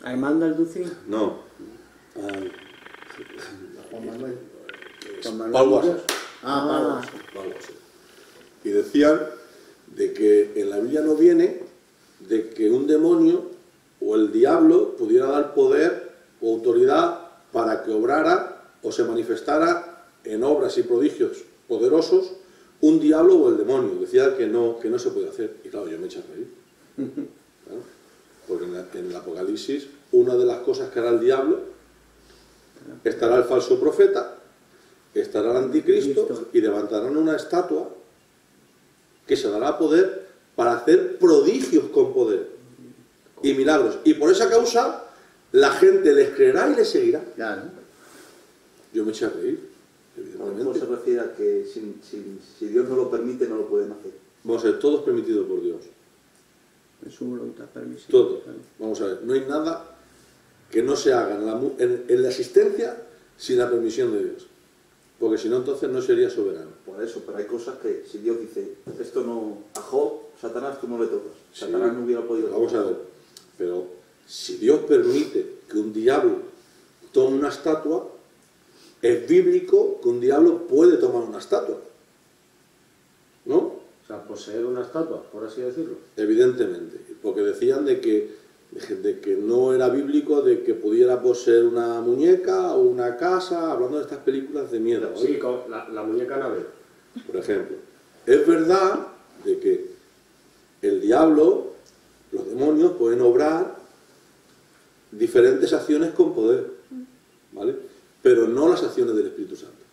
¿Armando Alducín? No. Juan Manuel. Paul Washer. Paul Washer. Y decían de que en la Biblia no viene de que un demonio o el diablo pudiera dar poder o autoridad para que obrara o se manifestara en obras y prodigios poderosos un diablo o el demonio. Decía que no se puede hacer. Y claro, yo me eché a reír. ¿Claro? Porque en el Apocalipsis, una de las cosas que hará el diablo, estará el falso profeta, estará el anticristo y levantarán una estatua que se dará poder para hacer prodigios con poder y milagros. Y por esa causa la gente les creerá y les seguirá. Claro. Yo me eché a reír, evidentemente. ¿Cómo se refiere a que si Dios no lo permite, no lo pueden hacer? Vamos a ver, todo es permitido por Dios. Es su voluntad permisiva. Todo. Vamos a ver, no hay nada que no se haga en la existencia sin la permisión de Dios. Porque si no, entonces no sería soberano. Por eso, pero hay cosas que si Dios dice, esto no, a Job, Satanás, tú no le tocas. Satanás no hubiera podido tocar. Vamos a ver, pero si Dios permite que un diablo tome una estatua, es bíblico que un diablo puede tomar una estatua. ¿No? O sea, poseer una estatua, por así decirlo. Evidentemente, porque decían de que no era bíblico de que pudiera poseer una muñeca o una casa, hablando de estas películas de miedo. ¿Vale? Sí, con la muñeca Annabelle. Por ejemplo, es verdad de que el diablo, los demonios pueden obrar diferentes acciones con poder, ¿vale? Pero no las acciones del Espíritu Santo.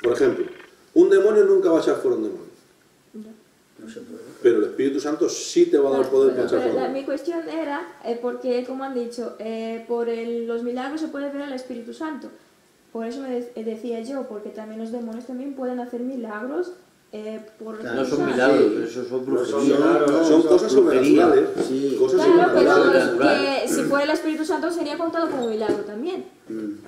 Por ejemplo, un demonio nunca va a echar fuera un demonio. No se puede. Pero el Espíritu Santo sí te va a dar poder para echar fuera. Mi cuestión era, porque como han dicho, por los milagros se puede ver al Espíritu Santo. Por eso me decía yo, porque también los demonios también pueden hacer milagros. No son milagros, eso son brujerías. Son cosas sobrenaturales. Sí. Cosas Claro, sobrenaturales. pero que si fuera el Espíritu Santo sería contado como milagro también.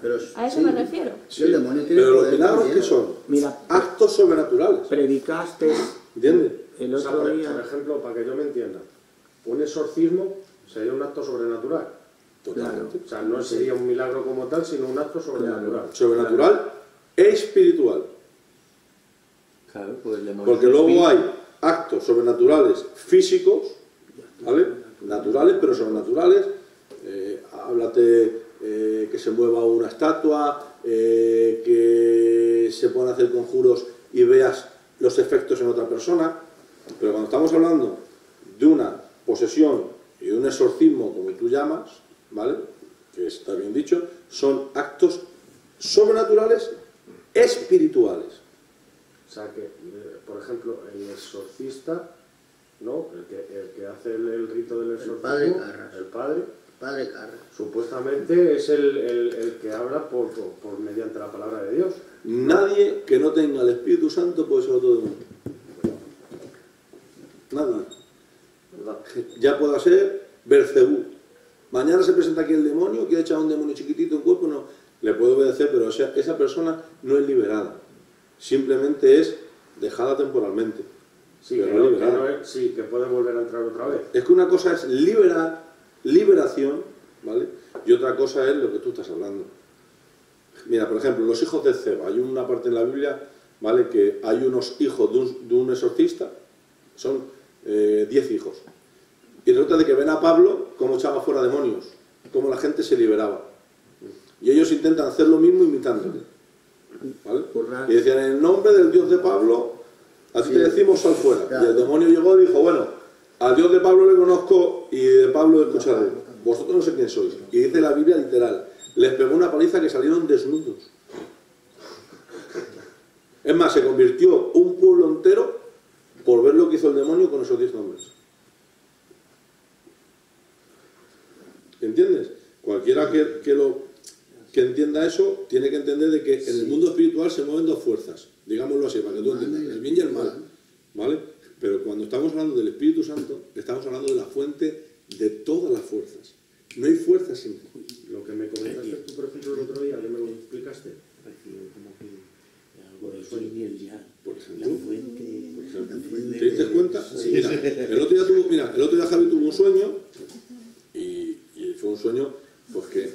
Pero, A eso me refiero. Sí, el demonio tiene Pero los poder milagros, también. ¿qué son? Mira, Actos sobrenaturales. predicaste ¿Entiendes? el O sea, otro por día... ejemplo, para que yo me entienda, un exorcismo sería un acto sobrenatural. Totalmente. O sea, no sería un milagro como tal, sino un acto sobrenatural. Sobrenatural e espiritual. Claro, pues el demonio Porque es luego espíritu. hay actos sobrenaturales físicos, ¿vale? Naturales, pero sobrenaturales. Háblate que se mueva una estatua, que se puedan hacer conjuros y veas los efectos en otra persona. Pero cuando estamos hablando de una posesión y de un exorcismo, como tú llamas, ¿vale? Que está bien dicho, son actos sobrenaturales espirituales. O sea que, por ejemplo, el exorcista, ¿no? El que hace el rito del exorcismo, padre Carras. el padre Carras. supuestamente es el que habla mediante la palabra de Dios. Nadie que no tenga el Espíritu Santo puede ser otro demonio. Nadie. Ya pueda ser Belcebú. Mañana se presenta aquí el demonio, quiere echar a un demonio chiquitito en cuerpo, no. Le puede obedecer, pero esa persona no es liberada. Simplemente es dejada temporalmente. Sí, pero que, no no, liberada. que no es, sí, que puede volver a entrar otra vez. Es que una cosa es liberación, ¿vale? Y otra cosa es lo que tú estás hablando. Mira, por ejemplo, los hijos de Ceba. Hay una parte en la Biblia, ¿vale? Que hay unos hijos de un exorcista, son 10 hijos. Y resulta de que ven a Pablo cómo echaba fuera demonios, cómo la gente se liberaba. Y ellos intentan hacer lo mismo imitándole. ¿Vale? Y decían, en el nombre del Dios de Pablo, así te decimos, sal fuera. Claro. Y el demonio llegó y dijo, bueno, al Dios de Pablo le conozco y de Pablo escucharé. Vosotros no sé quién sois. Y dice la Biblia literal, les pegó una paliza que salieron desnudos. Es más, se convirtió un pueblo entero por ver lo que hizo el demonio con esos 10 hombres. ¿Entiendes? Cualquiera que entienda eso, tiene que entender de que en el mundo espiritual se mueven dos fuerzas, digámoslo así, para que tú entiendas, el bien y el mal, ¿vale? Pero cuando estamos hablando del Espíritu Santo, estamos hablando de la fuente de todas las fuerzas. No hay fuerza sin él. Lo que me comentaste tú, por ejemplo, el otro día, que me lo explicaste. Por ejemplo, ¿te diste cuenta? Sí, mira, el otro día Javi tuvo un sueño y fue un sueño pues que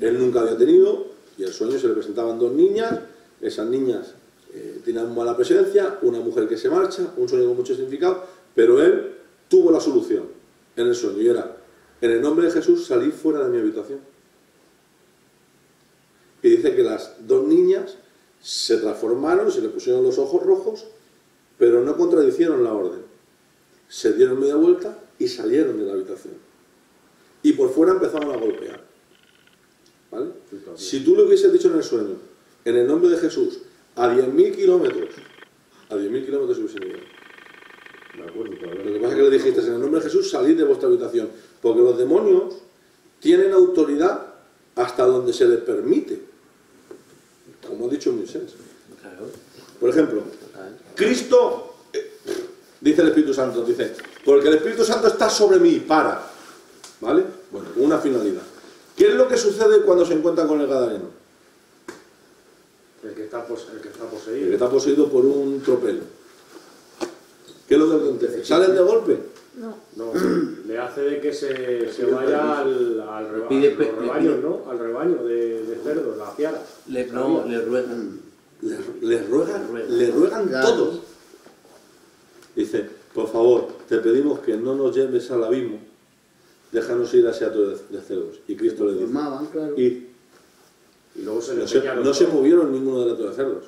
él nunca había tenido, y el sueño se le presentaban dos niñas, esas niñas tenían mala presencia, una mujer que se marcha, un sueño con mucho significado, pero él tuvo la solución en el sueño y era, en el nombre de Jesús, salir fuera de mi habitación. Y dice que las dos niñas se transformaron, se le pusieron los ojos rojos, pero no contradicieron la orden. Se dieron media vuelta y salieron de la habitación. Y por fuera empezaron a golpear. ¿Vale? Si tú le hubieses dicho en el sueño, en el nombre de Jesús, a 10.000 kilómetros, a 10.000 kilómetros hubiesen ido. De acuerdo, Lo que pasa es que le dijiste, en el nombre de Jesús, salid de vuestra habitación. Porque los demonios tienen autoridad hasta donde se les permite. Como ha dicho Moisés. Por ejemplo, Cristo, dice el Espíritu Santo, dice, porque el Espíritu Santo está sobre mí, para. ¿Vale? Bueno, una finalidad. ¿Qué es lo que sucede cuando se encuentran con el Gadareno? El que está poseído. El que está poseído por un tropel. ¿Qué es lo que acontece? ¿Salen de golpe? No, le hace de que se vaya al rebaño, ¿no? Al rebaño de cerdos, la fiara. Le ruegan. Le ruegan todos. Dice, por favor, te pedimos que no nos lleves al abismo, déjanos ir hacia tu de cerdos. Y Cristo le dice, id. Y luego no se movieron ninguno de los cerdos.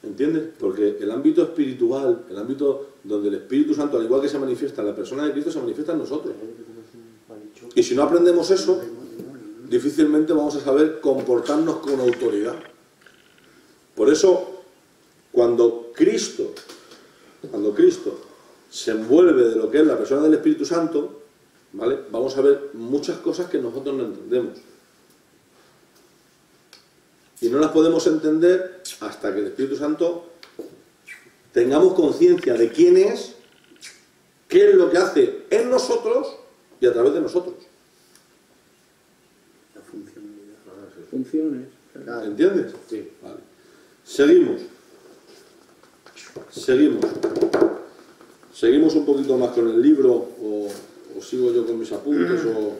¿Entiendes? Porque el ámbito espiritual, el ámbito donde el Espíritu Santo, al igual que se manifiesta en la persona de Cristo, se manifiesta en nosotros. Y si no aprendemos eso, difícilmente vamos a saber comportarnos con autoridad. Por eso, cuando Cristo se envuelve de lo que es la persona del Espíritu Santo, ¿vale? Vamos a ver muchas cosas que nosotros no entendemos. Y no las podemos entender hasta que el Espíritu Santo tengamos conciencia de quién es, qué es lo que hace en nosotros y a través de nosotros. La funcionalidad. Funciones. Claro. ¿Entiendes? Sí. Vale. Seguimos. Seguimos un poquito más con el libro, o sigo yo con mis apuntes, o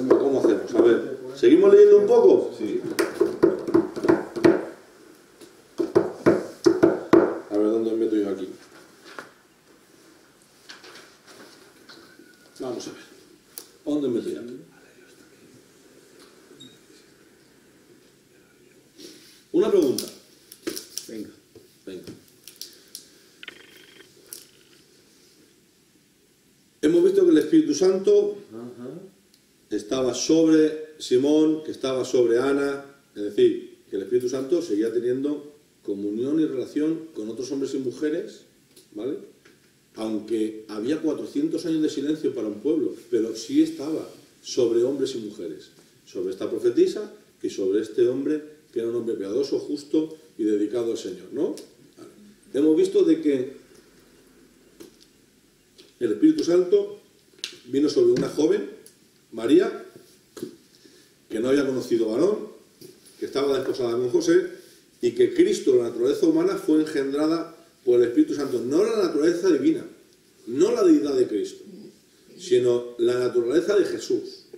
¿cómo hacemos? A ver, ¿seguimos leyendo un poco? Sí. A ver, ¿dónde me meto yo aquí? Vamos a ver. ¿Dónde me meto yo aquí? Una pregunta. Venga. Hemos visto que el Espíritu Santo estaba sobre Simón, que estaba sobre Ana, es decir, que el Espíritu Santo seguía teniendo comunión y relación con otros hombres y mujeres, ¿vale? Aunque había 400 años de silencio para un pueblo, pero sí estaba sobre hombres y mujeres, sobre esta profetisa y sobre este hombre que era un hombre piadoso, justo y dedicado al Señor, ¿no? Vale. Hemos visto de que el Espíritu Santo vino sobre una joven, María, que no había conocido varón, que estaba desposada con José, y que Cristo, la naturaleza humana, fue engendrada por el Espíritu Santo. No la naturaleza divina, no la deidad de Cristo, sino la naturaleza de Jesús,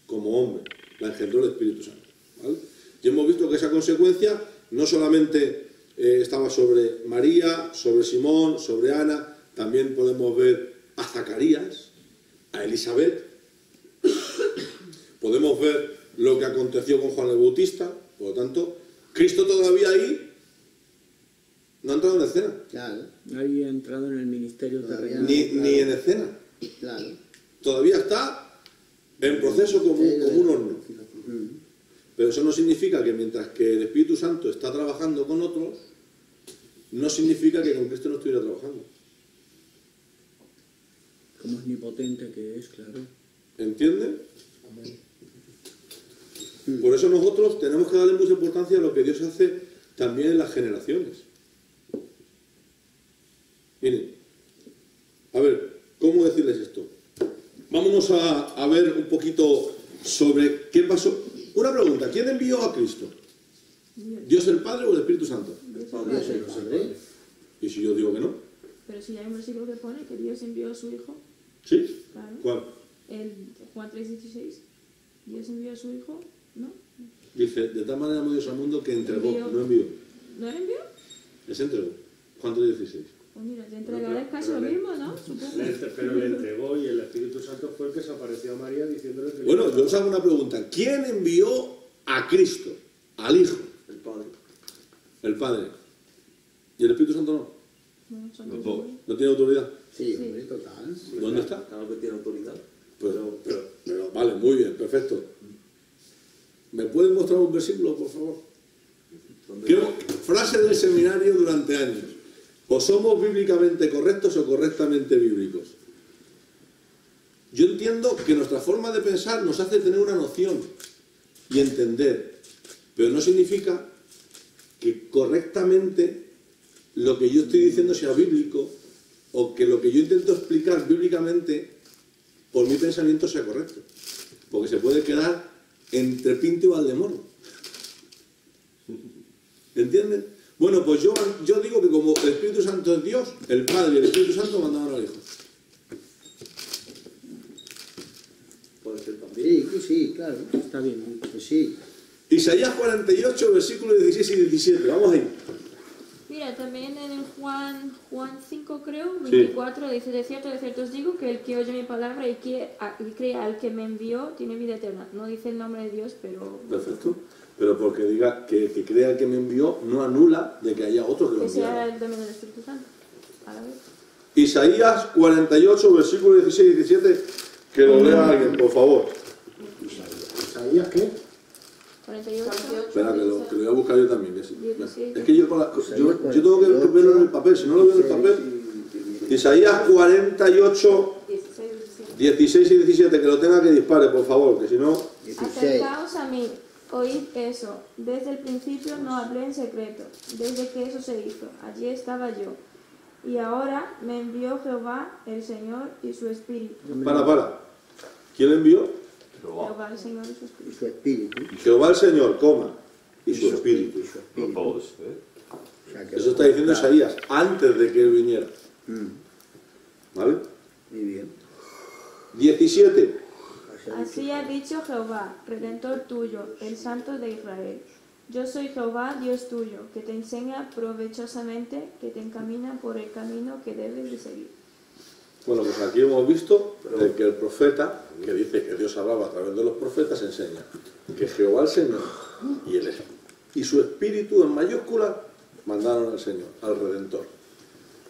como hombre, la engendró el Espíritu Santo, ¿vale? Y hemos visto que esa consecuencia no solamente estaba sobre María, sobre Simón, sobre Ana, también podemos ver a Zacarías, a Elizabeth, podemos ver lo que aconteció con Juan el Bautista. Por lo tanto, Cristo todavía ahí no ha entrado en escena. Claro. No había entrado en el ministerio terrenal. Ni en escena. Claro. Todavía está en proceso como un horno. Pero eso no significa que mientras que el Espíritu Santo está trabajando con otros, no significa que con Cristo no estuviera trabajando. Como omnipotente que es, claro. ¿Entiende? Por eso nosotros tenemos que darle mucha importancia a lo que Dios hace también en las generaciones. Miren, a ver, ¿cómo decirles esto? Vámonos a ver un poquito sobre qué pasó. Una pregunta, ¿quién envió a Cristo? ¿Dios el Padre o el Espíritu Santo? Dios el Padre. ¿Y si yo digo que no? Pero si hay un versículo que pone que Dios envió a su Hijo. ¿Sí? Claro. ¿Cuál? El Juan 3:16. Dios envió a su Hijo, ¿no? Dice, de tal manera amó Dios al mundo que entregó, no envió. ¿No le envió? Es entregó. Juan 3:16. Pues mira, te entregaré casi lo mismo, ¿no? Supongo. Pero le entregó y el Espíritu Santo fue el que se apareció a María diciéndole que... Bueno, yo os hago una pregunta. ¿Quién envió a Cristo? Al Hijo. El Padre. El Padre. ¿Y el Espíritu Santo no? No, son Los dos. dos. ¿No tiene autoridad? Sí, hombre, total. ¿Dónde está? Claro que tiene autoridad. Pero vale, muy bien, perfecto. ¿Me pueden mostrar un versículo, por favor? Quiero frase del seminario durante años. ¿O somos bíblicamente correctos o correctamente bíblicos? Yo entiendo que nuestra forma de pensar nos hace tener una noción y entender, pero no significa que correctamente lo que yo estoy diciendo sea bíblico o que lo que yo intento explicar bíblicamente por mi pensamiento sea correcto, porque se puede quedar entre Pinto y Valdemoro. ¿Entienden? Bueno, pues yo digo que como el Espíritu Santo es Dios, el Padre y el Espíritu Santo mandaban al Hijo. Puede ser también. Sí, claro. Está bien. Pues sí. Isaías 48, versículos 16 y 17. Vamos ahí. Mira, también en Juan 5, creo, 24, dice, de cierto os digo que el que oye mi palabra y crea al que me envió, tiene vida eterna. No dice el nombre de Dios, pero... Perfecto. Pero porque diga que crea que me envió, no anula de que haya otro que lo Que sea enviara. el dominio del Espíritu Santo. A la vez. Isaías 48, versículos 16 y 17, que lo lea alguien, por favor. ¿Isaías qué? 48. Espera, que lo voy a buscar yo también. Que sí. 17. Es que yo tengo que verlo en el papel, si no lo veo en el papel. Isaías 48, 16 y 17, que lo tenga que dispare, por favor, que si no... Acercaos a mí, oíd eso. Desde el principio no hablé en secreto. Desde que eso se hizo, allí estaba yo. Y ahora me envió Jehová, el Señor, y su Espíritu. Para. ¿Quién envió? Jehová, el Señor, y su Espíritu. Y su espíritu. Jehová el Señor, coma, y su Espíritu. O sea, que Eso está diciendo Isaías, antes de que él viniera. ¿Vale? Muy bien. 17. Así ha dicho Jehová, Redentor tuyo, el Santo de Israel. Yo soy Jehová, Dios tuyo, que te enseña provechosamente, que te encamina por el camino que debes de seguir. Bueno, pues aquí hemos visto que el profeta, que dice que Dios hablaba a través de los profetas, enseña que Jehová el Señor y su Espíritu en mayúscula mandaron al Señor, al Redentor.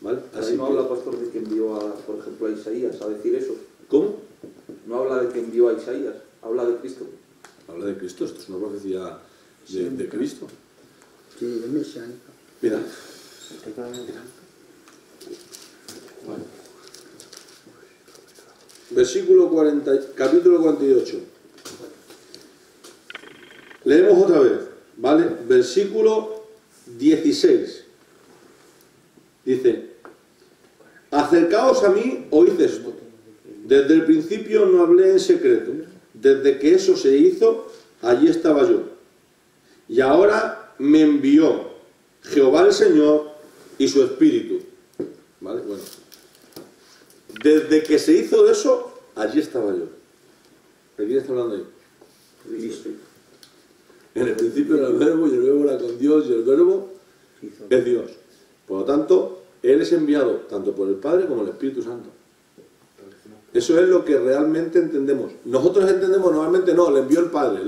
¿Vale? Así no habla, pastor, de que envió, por ejemplo, a Isaías a decir eso. ¿Cómo? No habla de que envió a Isaías, habla de Cristo. Habla de Cristo, esto es una profecía de Cristo. Sí, es mesiánica. Mira. Versículo 40, capítulo 48. Leemos otra vez, ¿vale? Versículo 16. Dice, acercaos a mí, oíd esto. Desde el principio no hablé en secreto. Desde que eso se hizo, allí estaba yo. Y ahora me envió Jehová el Señor y su Espíritu. ¿Vale? Bueno. Desde que se hizo eso, allí estaba yo. ¿De quién está hablando ahí? Cristo. En el principio era el verbo y el verbo era con Dios y el verbo es Dios. Por lo tanto, Él es enviado tanto por el Padre como el Espíritu Santo. Eso es lo que realmente entendemos. Nosotros entendemos normalmente, no, le envió el Padre,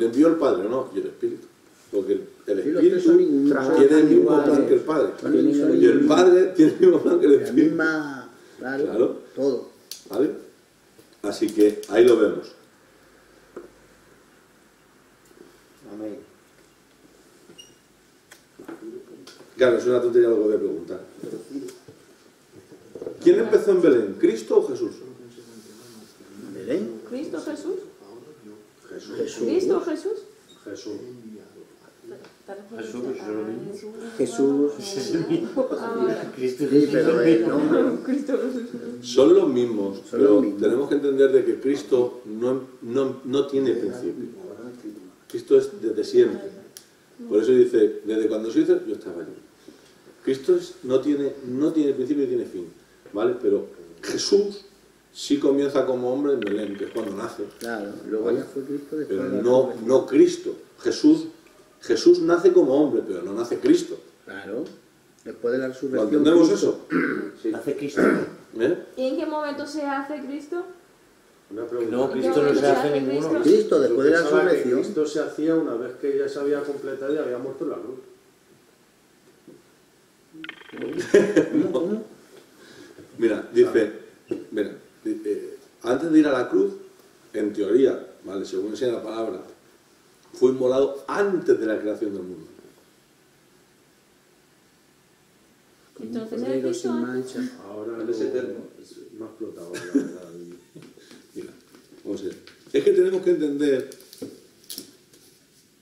no, y el Espíritu. Porque el Espíritu tiene el mismo plan que el Padre. Y el Padre tiene el mismo plan que el Espíritu. Claro, todo. ¿Vale? Así que ahí lo vemos. Amén. Claro, es una tontería lo que voy a preguntar. ¿Quién empezó en Belén? ¿Cristo o Jesús? ¿Belén? ¿Cristo Jesús? Jesús. ¿Cristo Jesús? Jesús. Jesús. Cristo. Sí, pero el nombre. Son los mismos, Son pero los mismos. tenemos que entender de que Cristo no tiene principio. Cristo es desde siempre. Por eso dice, desde cuando se hizo, yo estaba allí. Cristo no tiene principio y tiene fin, ¿vale? Pero Jesús sí comienza como hombre en Belén, que es cuando nace. Claro, luego ¿vale? ya fue Cristo después. Pero de la no resurrección. Cristo. Jesús nace como hombre, pero no nace Cristo. Claro, después de la ¿Lo resurrección. entendemos Cristo. eso? Hace Cristo. ¿Eh? ¿Y en qué momento se hace Cristo? Una pregunta. No, Cristo no se hace ninguno. Cristo, después de la Yo pensaba que resurrección. Cristo se hacía una vez que ya se había completado y había muerto en la cruz. Mira, dice, antes de ir a la cruz, en teoría, ¿vale? Según enseña la palabra, fue inmolado antes de la creación del mundo. Entonces era Cordero Cristo sin antes. mancha. Ahora Él es eterno. no ha explotado, la verdad. Mira, vamos a ver. Es que tenemos que entender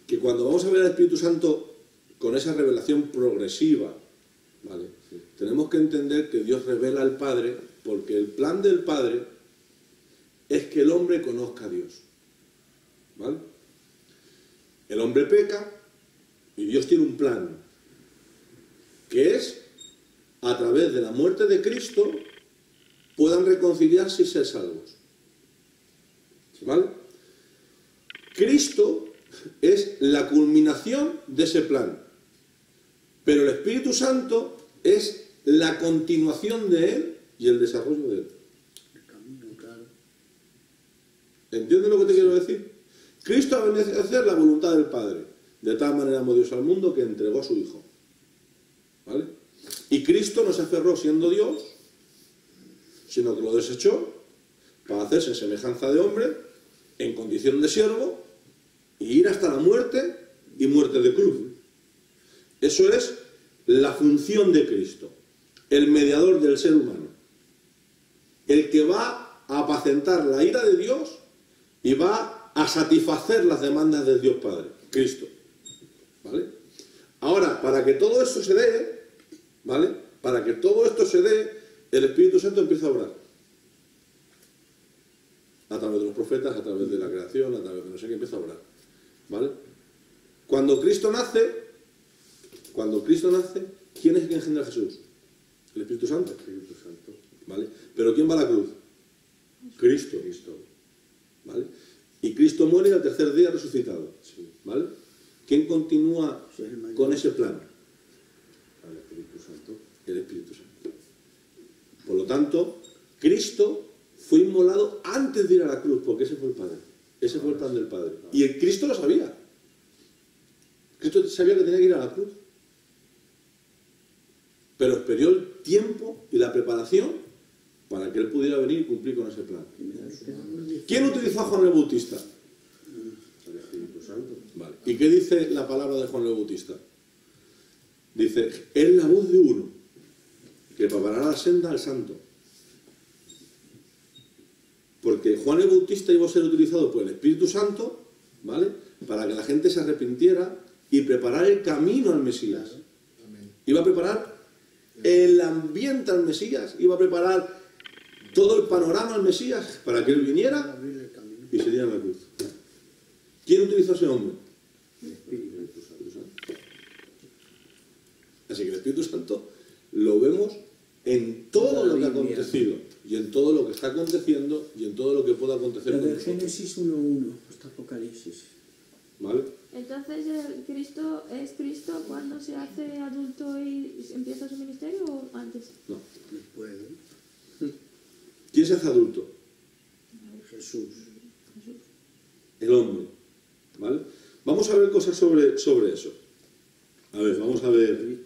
que cuando vamos a ver al Espíritu Santo con esa revelación progresiva, ¿vale? Sí. Tenemos que entender que Dios revela al Padre porque el plan del Padre es que el hombre conozca a Dios. ¿Vale? El hombre peca y Dios tiene un plan. que es a través de la muerte de Cristo puedan reconciliarse y ser salvos. ¿Vale? Cristo es la culminación de ese plan, pero el Espíritu Santo es la continuación de él y el desarrollo de él. ¿Entiendes lo que te quiero decir? Cristo ha venido a hacer la voluntad del Padre. De tal manera amó Dios al mundo que entregó a su Hijo. ¿Vale? Y Cristo no se aferró siendo Dios, sino que lo desechó para hacerse semejanza de hombre, en condición de siervo, e ir hasta la muerte y muerte de cruz. Eso es la función de Cristo, el mediador del ser humano, el que va a apacentar la ira de Dios y va a satisfacer las demandas del Dios Padre, Cristo. ¿Vale? Ahora, para que todo esto se dé, ¿vale? Para que todo esto se dé, el Espíritu Santo empieza a obrar. A través de los profetas, a través de la creación, a través de no sé qué, empieza a obrar. ¿Vale? Cuando Cristo nace, ¿quién es el que engendra a Jesús? El Espíritu Santo. ¿Vale? Pero ¿quién va a la cruz? Cristo. ¿Vale? Y Cristo muere y al tercer día resucitado. ¿Vale? ¿Quién continúa con ese plan? El Espíritu Santo. El Espíritu Santo. Por lo tanto, Cristo fue inmolado antes de ir a la cruz, porque ese fue el Padre. Ese fue el plan del Padre. Y el Cristo lo sabía. Cristo sabía que tenía que ir a la cruz. Pero esperó el tiempo y la preparación para que él pudiera venir y cumplir con ese plan. ¿Quién utilizó a Juan el Bautista? El Espíritu Santo. Vale. ¿Y qué dice la palabra de Juan el Bautista? Dice, es la voz de uno que preparará la senda al santo. Porque Juan el Bautista iba a ser utilizado por el Espíritu Santo, ¿vale? Para que la gente se arrepintiera y preparar el camino al Mesías. Iba a preparar el ambiente al Mesías, iba a preparar todo el panorama al Mesías para que él viniera y se diera la cruz. ¿Quién utilizó a ese hombre? El Espíritu Santo. Así que el Espíritu Santo lo vemos en todo lo que ha acontecido y en todo lo que está aconteciendo y en todo lo que pueda acontecer. Desde Génesis 1.1 hasta Apocalipsis. ¿Vale? Entonces, ¿Cristo es Cristo cuando se hace adulto y empieza su ministerio o antes? No. Después. ¿Quién se hace adulto? Jesús. El hombre. ¿Vale? Vamos a ver cosas sobre eso. A ver, vamos a ver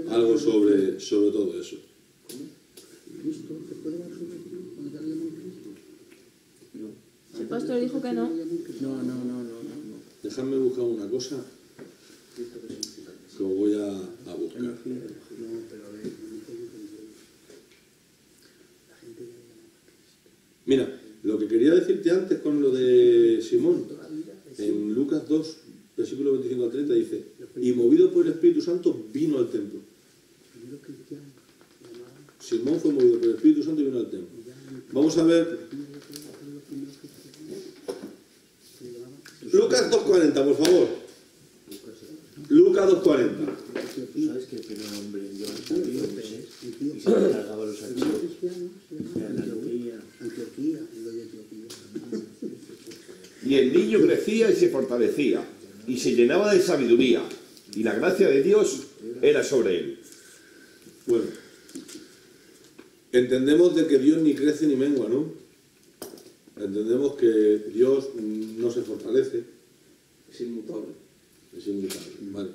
algo sobre todo eso. El pastor dijo que no. No. Dejadme buscar una cosa que voy a buscar. Mira, lo que quería decirte antes con lo de Simón, en Lucas 2, versículo 25 al 30 dice, y movido por el Espíritu Santo vino al templo. Simón fue movido por el Espíritu Santo y vino al templo. Vamos a ver Lucas 2.40, por favor. Lucas 2.40. ¿Sabes que tiene un hombre en Dios y se encargaba los archivos? Antioquía. Y el niño crecía y se fortalecía, y se llenaba de sabiduría, y la gracia de Dios era sobre él. Bueno, entendemos de que Dios ni crece ni mengua, ¿no? Entendemos que Dios no se fortalece. Es inmutable. Es inmutable, ¿vale?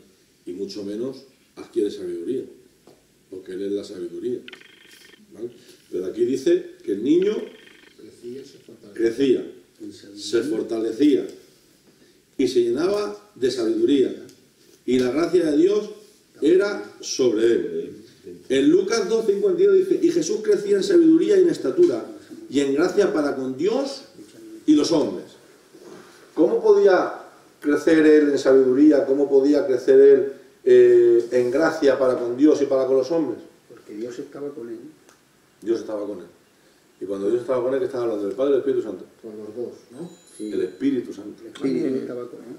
Y mucho menos adquiere sabiduría, porque Él es la sabiduría, ¿vale? Pero aquí dice que el niño crecía, se fortalecía y se llenaba de sabiduría, y la gracia de Dios era sobre él. En Lucas 2.52 dice, y Jesús crecía en sabiduría y en estatura, y en gracia para con Dios y los hombres. ¿Cómo podía crecer él en sabiduría? ¿Cómo podía crecer él en gracia para con Dios y para con los hombres? Porque Dios estaba con él. Dios estaba con él. Y cuando Dios estaba con él, ¿qué estaba hablando? ¿Del Padre y del Espíritu Santo? Con los dos, ¿no? Sí. El Espíritu Santo. El Espíritu estaba con él.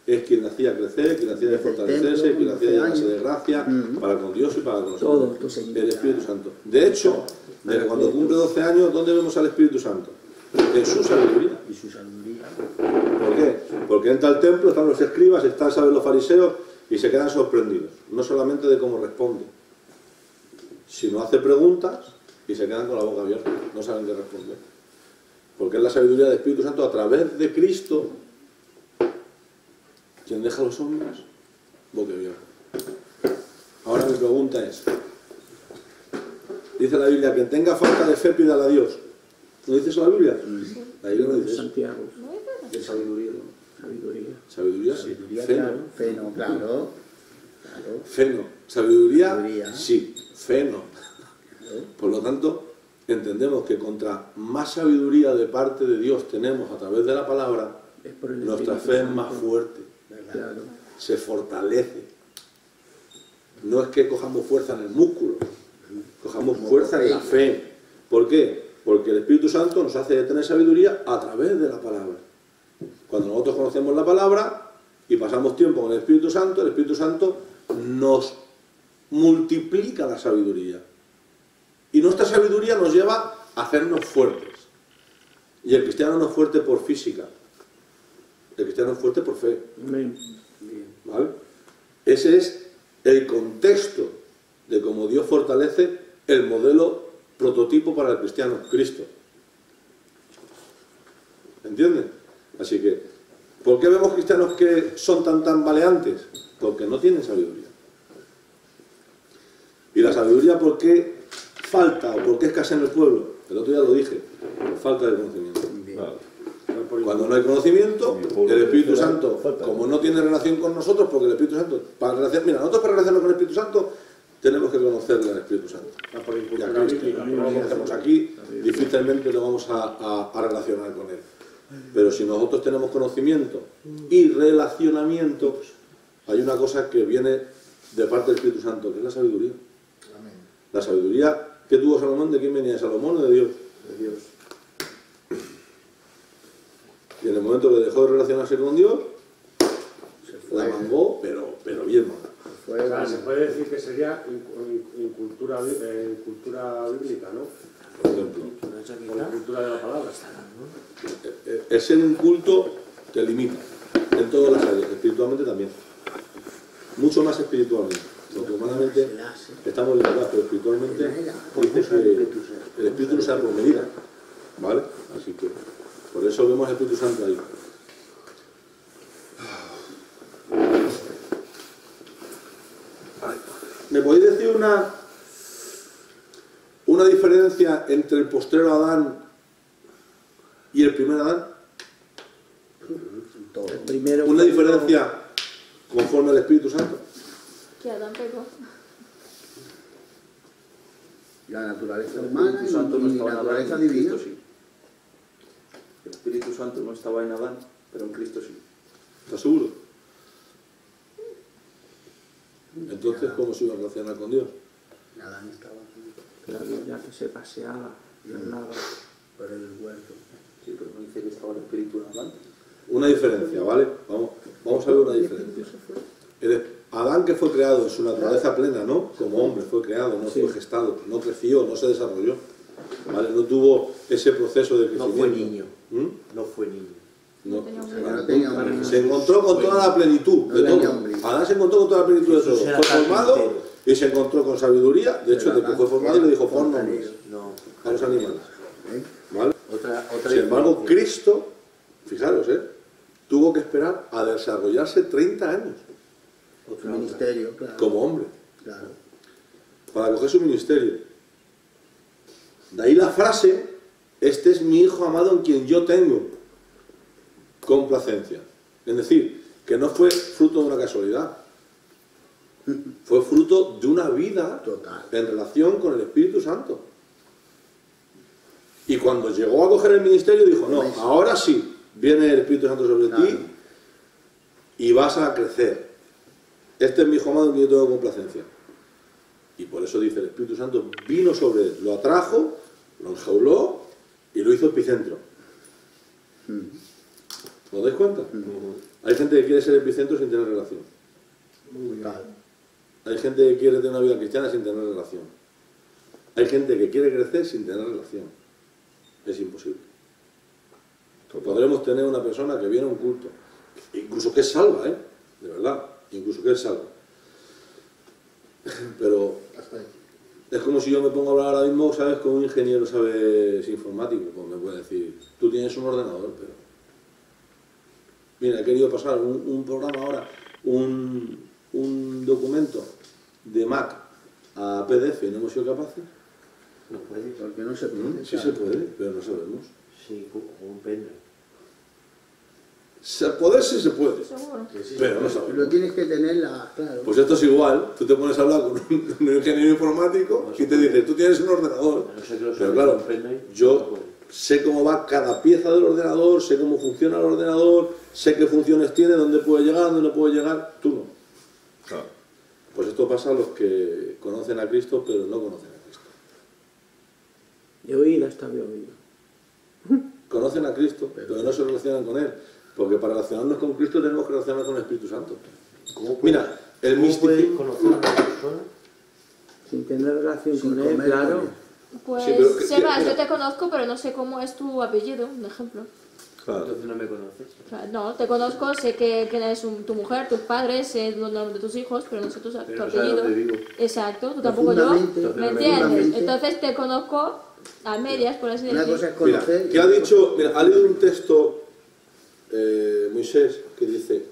Es quien hacía crecer crecer, quien la tiene que fortalecerse, quien la tiene que llenarse de gracia, para con Dios y para con nosotros. El Espíritu Santo. De hecho, desde cuando cumple 12 años, ¿dónde vemos al Espíritu Santo? En su sabiduría. Y su sabiduría. ¿Por qué? Porque entra al templo, están los escribas, están, ¿sabes?, los fariseos, y se quedan sorprendidos. No solamente de cómo responde, sino hace preguntas y se quedan con la boca abierta. No saben qué responder. Porque es la sabiduría del Espíritu Santo a través de Cristo quien deja a los hombres boca abierta. Ahora mi pregunta es, dice la Biblia, quien tenga falta de fe pídala a Dios. ¿No dice eso la Biblia? La Biblia no dice eso. Santiago. De sabiduría, ¿no? Sabiduría, sí. Sabiduría, Fe claro. no. Fe no, claro. Fe no. Sabiduría, Sabiduría. sí. Fe no. Por lo tanto, entendemos que contra más sabiduría de parte de Dios tenemos a través de la palabra, nuestra fe es más fuerte. Claro. Se fortalece. No es que cojamos fuerza en el músculo, cojamos fuerza en la fe. ¿Por qué? Porque el Espíritu Santo nos hace tener sabiduría a través de la palabra. Cuando nosotros conocemos la palabra y pasamos tiempo con el Espíritu Santo nos multiplica la sabiduría. Y nuestra sabiduría nos lleva a hacernos fuertes. Y el cristiano no es fuerte por física. El cristiano es fuerte por fe. ¿Vale? Ese es el contexto de cómo Dios fortalece el modelo prototipo para el cristiano, Cristo. ¿Entienden? Así que, ¿por qué vemos cristianos que son tan tambaleantes? Porque no tienen sabiduría. ¿Y la sabiduría por qué falta o por qué escasea en el pueblo? El otro día lo dije, por falta de conocimiento. Cuando no hay conocimiento, el Espíritu Santo, como no tiene relación con nosotros, porque el Espíritu Santo, mira, nosotros para relacionarnos con el Espíritu Santo, tenemos que conocerle al Espíritu Santo. Y a Cristo, no lo conocemos aquí, difícilmente lo vamos a relacionar con Él. Pero si nosotros tenemos conocimiento y relacionamiento, hay una cosa que viene de parte del Espíritu Santo, que es la sabiduría. La sabiduría que tuvo Salomón, ¿de quién venía? ¿De Salomón o de Dios? De Dios. Y en el momento que dejó de relacionarse con Dios, la mangó, pero bien mangada. O sea, se puede decir que sería en cultura bíblica, ¿no? Por ejemplo. Con la cultura de la palabra. Es ser un culto que limita en todas las áreas, espiritualmente también. Mucho más espiritualmente. Porque humanamente estamos limitados, pero espiritualmente dice que el Espíritu no se da por medida. ¿Vale? Así que por eso vemos el Espíritu Santo ahí. ¿Me podéis decir una diferencia entre el postrero Adán y el primer Adán? Una diferencia conforme al Espíritu Santo. Que Adán pecó. La naturaleza El humana Espíritu Santo no y estaba la en Adán, naturaleza en divina. Cristo sí. El Espíritu Santo no estaba en Adán, pero en Cristo sí. ¿Estás seguro? Entonces, ¿cómo se iba a relacionar con Dios? Adán estaba La Biblia que se paseaba y hablaba por el huerto. Sí, pero no dice que estaba el Espíritu en Adán. Una diferencia, ¿vale? Vamos a ver una diferencia. Adán, que fue creado en su naturaleza plena, ¿no? Como hombre fue creado, no fue gestado, no creció, no se desarrolló, ¿vale? No tuvo ese proceso de crecimiento. No fue niño. No fue niño. No. Se encontró con toda la plenitud de todo. Adán se encontró con toda la plenitud de todo. Fue formado y se encontró con sabiduría. De hecho, desde que fue formado le dijo, pon nombres a los animales. ¿Vale? Sin embargo, Cristo, fijaros, tuvo que esperar a desarrollarse 30 años. Otro ministerio, claro. Como hombre. Claro. Para coger su ministerio. De ahí la frase, este es mi hijo amado en quien yo tengo complacencia. Es decir, que no fue fruto de una casualidad. Fue fruto de una vida en relación con el Espíritu Santo. Y cuando llegó a coger el ministerio dijo, no, ahora sí, viene el Espíritu Santo sobre ti y vas a crecer. Este es mi hijo amado en quien yo tengo complacencia. Y por eso dice, el Espíritu Santo vino sobre él, lo atrajo, lo enjauló y lo hizo epicentro. ¿Os dais cuenta? Hay gente que quiere ser epicentro sin tener relación. Hay gente que quiere tener una vida cristiana sin tener relación. Hay gente que quiere crecer sin tener relación. Es imposible. Podremos tener una persona que viene a un culto, incluso que es salva, de verdad, incluso que es salva. Pero es como si yo me pongo a hablar ahora mismo, ¿sabes? Con un ingeniero, ¿sabes? Informático, pues me puede decir, tú tienes un ordenador, pero... Mira, he querido pasar un programa ahora, un documento de Mac a PDF y no hemos sido capaces. No puede. Porque no se puede. Sí se puede, pero no sabemos. Sí, con un pendrive. Poder sí se puede, Sí, pero no sabemos. Lo tienes que tener claro. Pues esto es igual, tú te pones a hablar con un ingeniero informático y te dice, tú tienes un ordenador. Pero claro, yo sé cómo va cada pieza del ordenador, sé cómo funciona el ordenador, sé qué funciones tiene, dónde puede llegar, dónde no puede llegar, tú no. Claro. Pues esto pasa a los que conocen a Cristo, pero no conocen a Cristo. De oír hasta de oído. Conocen a Cristo, pero no se relacionan con Él. Porque para relacionarnos con Cristo tenemos que relacionarnos con el Espíritu Santo. Mira, el misticismo... conocer a una persona sin tener relación con Él, claro. Pues, sí, pero Sebas, yo te conozco, pero no sé cómo es tu apellido, un ejemplo. Claro. Entonces no me conoces. No, te conozco, sé que quién es tu mujer, tus padres, sé los nombres de tus hijos, pero no sé tu apellido. Dónde vivo. Exacto, tú tampoco yo. ¿Me entiendes? Entonces te conozco a medias, por así decirlo. Una cosa es conocer... Mira, ¿qué ha dicho? Mira, ha leído un texto Moisés que dice,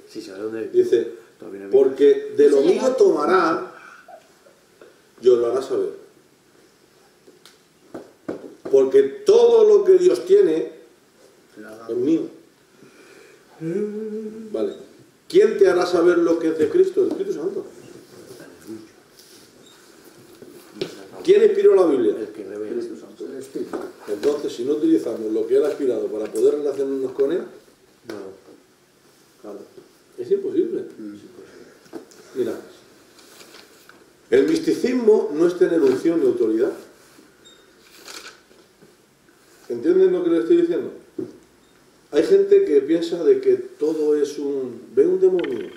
porque de lo mío tomará y os lo hará saber. Porque todo lo que Dios tiene es mío. Vale. ¿Quién te hará saber lo que es de Cristo? El Espíritu Santo. ¿Quién inspiró la Biblia? El que revela. El Espíritu. Entonces, si no utilizamos lo que Él ha inspirado para poder relacionarnos con Él, No. Claro. es imposible. Mira, el misticismo no es tener unción ni autoridad. ¿Entienden lo que le estoy diciendo? Hay gente que piensa de que todo es ve un demonio,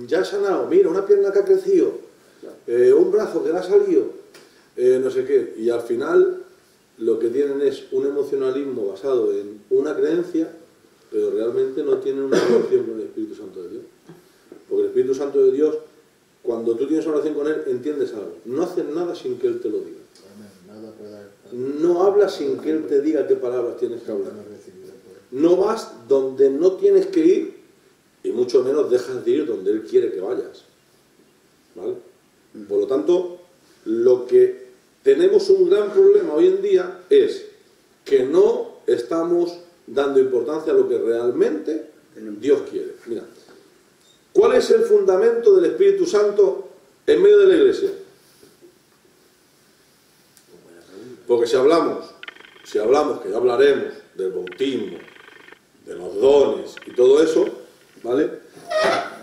ya ha sanado, mira, una pierna que ha crecido, un brazo que le ha salido, no sé qué, y al final lo que tienen es un emocionalismo basado en una creencia, pero realmente no tienen una relación con el Espíritu Santo de Dios. Porque el Espíritu Santo de Dios, cuando tú tienes una relación con Él, entiendes algo. No haces nada sin que Él te lo diga. No hablas sin que Él te diga qué palabras tienes que hablar. No vas donde no tienes que ir, y mucho menos dejas de ir donde Él quiere que vayas. ¿Vale? Por lo tanto, lo que tenemos un gran problema hoy en día es que no estamos dando importancia a lo que realmente Dios quiere. Mira, ¿cuál es el fundamento del Espíritu Santo en medio de la Iglesia? Porque si hablamos, que ya hablaremos del bautismo, de los dones y todo eso, ¿vale?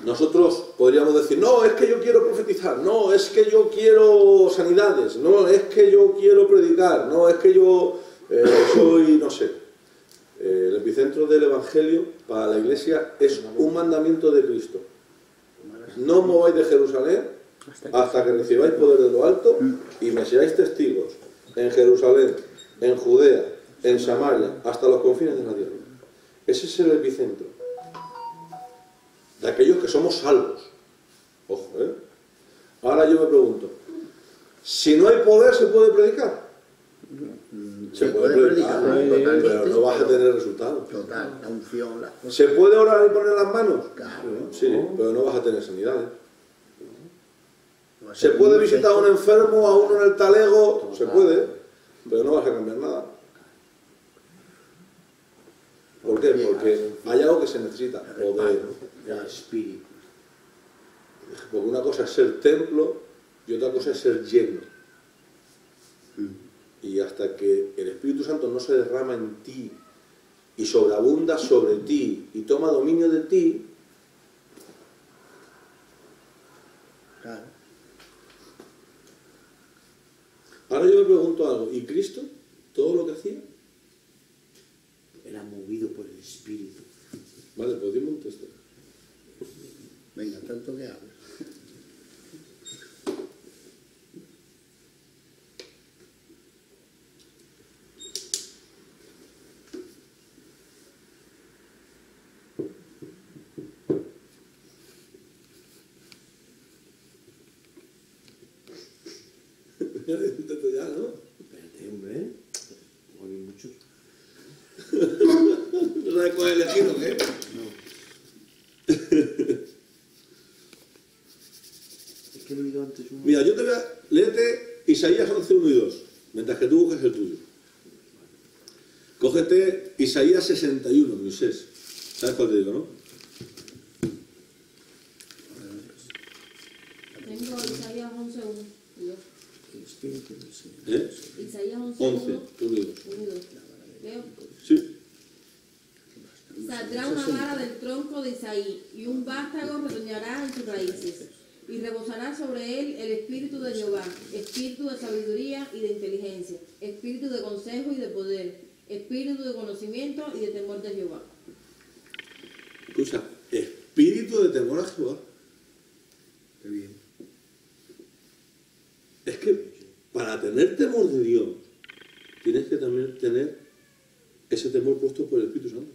Nosotros podríamos decir, no, es que yo quiero profetizar, no, es que yo quiero sanidades, no, es que yo quiero predicar, no, es que yo soy, no sé. El epicentro del Evangelio para la Iglesia es un mandamiento de Cristo. No os mováis de Jerusalén hasta que recibáis poder de lo alto y me seáis testigos en Jerusalén, en Judea, en Samaria, hasta los confines de la tierra. Ese es el epicentro de aquellos que somos salvos. Ojo, ¿eh? Ahora yo me pregunto, si no hay poder, ¿se puede predicar? Se puede predicar, pero no vas a tener resultados. Total, la unción, las cosas. ¿Se puede orar y poner las manos? Claro. Sí, pero no vas a tener sanidades. ¿Se puede visitar a un enfermo, a uno en el talego? Se puede, pero no vas a cambiar nada. ¿Por qué? Porque hay algo que se necesita, poder, espíritu. Porque una cosa es ser templo y otra cosa es ser lleno. Y hasta que el Espíritu Santo no se derrama en ti y sobreabunda sobre ti y toma dominio de ti, Claro. ahora yo me pregunto algo, ¿y Cristo? ¿Todo lo que hacía? Era movido por el el Espíritu. Vale, pues dime un texto. Venga, tanto que hablas. Ya, ¿no? Espérate, hombre. Hay muchos. ¿No sabes cuál elegir o qué? No. Es que he leído antes uno. Mira, yo te voy a... Léete Isaías 11, 1 y 2, mientras que tú coges el tuyo. Cógete Isaías 61, Moisés. ¿Sabes cuál te digo, no? Tengo Isaías 11, 1 y 2. El Espíritu del Señor. Isaías 11, 11, 1 1 y 2. y 2. ¿Veo? Sí. Saldrá una vara del tronco de Isaí, y un vástago retoñará en sus raíces, y rebosará sobre él el espíritu de Jehová, espíritu de sabiduría y de inteligencia, espíritu de consejo y de poder, espíritu de conocimiento y de temor de Jehová. Escucha, espíritu de temor a Jehová. Qué bien. Es que para tener temor de Dios, tienes que también tener ese temor puesto por el Espíritu Santo.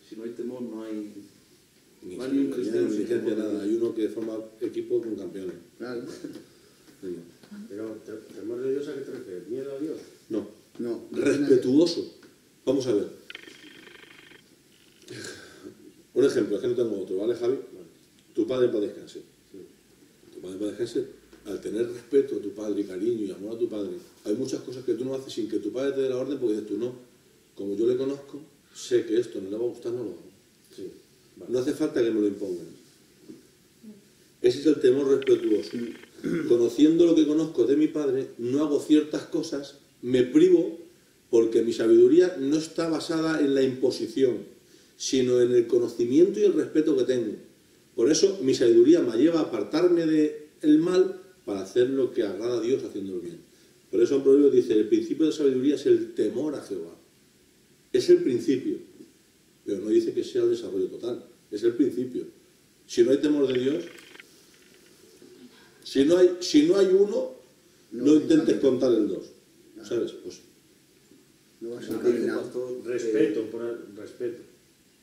Si no hay temor, no hay Ni no hay ni un cristiano sin inteligencia, temor. nada. Hay uno que forma equipo con campeones. Claro. Pero, ¿temor de Dios a qué te refieres? ¿Miedo a Dios? No. No. Respetuoso. Vamos a ver. Un ejemplo, es que no tengo otro, ¿vale, Javi? Tu padre para descansar. Tu padre para descansar. Al tener respeto a tu padre, cariño y amor a tu padre, hay muchas cosas que tú no haces sin que tu padre te dé la orden, porque dices tú, no, como yo le conozco, sé que esto no le va a gustar, no lo hago. Sí. Vale. No hace falta que me lo impongan. Ese es el temor respetuoso. Conociendo lo que conozco de mi padre, no hago ciertas cosas, me privo, porque mi sabiduría no está basada en la imposición, sino en el conocimiento y el respeto que tengo. Por eso mi sabiduría me lleva a apartarme del mal para hacer lo que agrada a Dios haciéndolo bien. Por eso en Proverbios dice, el principio de sabiduría es el temor a Jehová. Es el principio, pero no dice que sea el desarrollo total, es el principio. Si no hay temor de Dios, si no hay uno, no intentes contar el dos, ¿sabes? Pues, No vas a Dice el saber nada. pastor Respeto, por el respeto.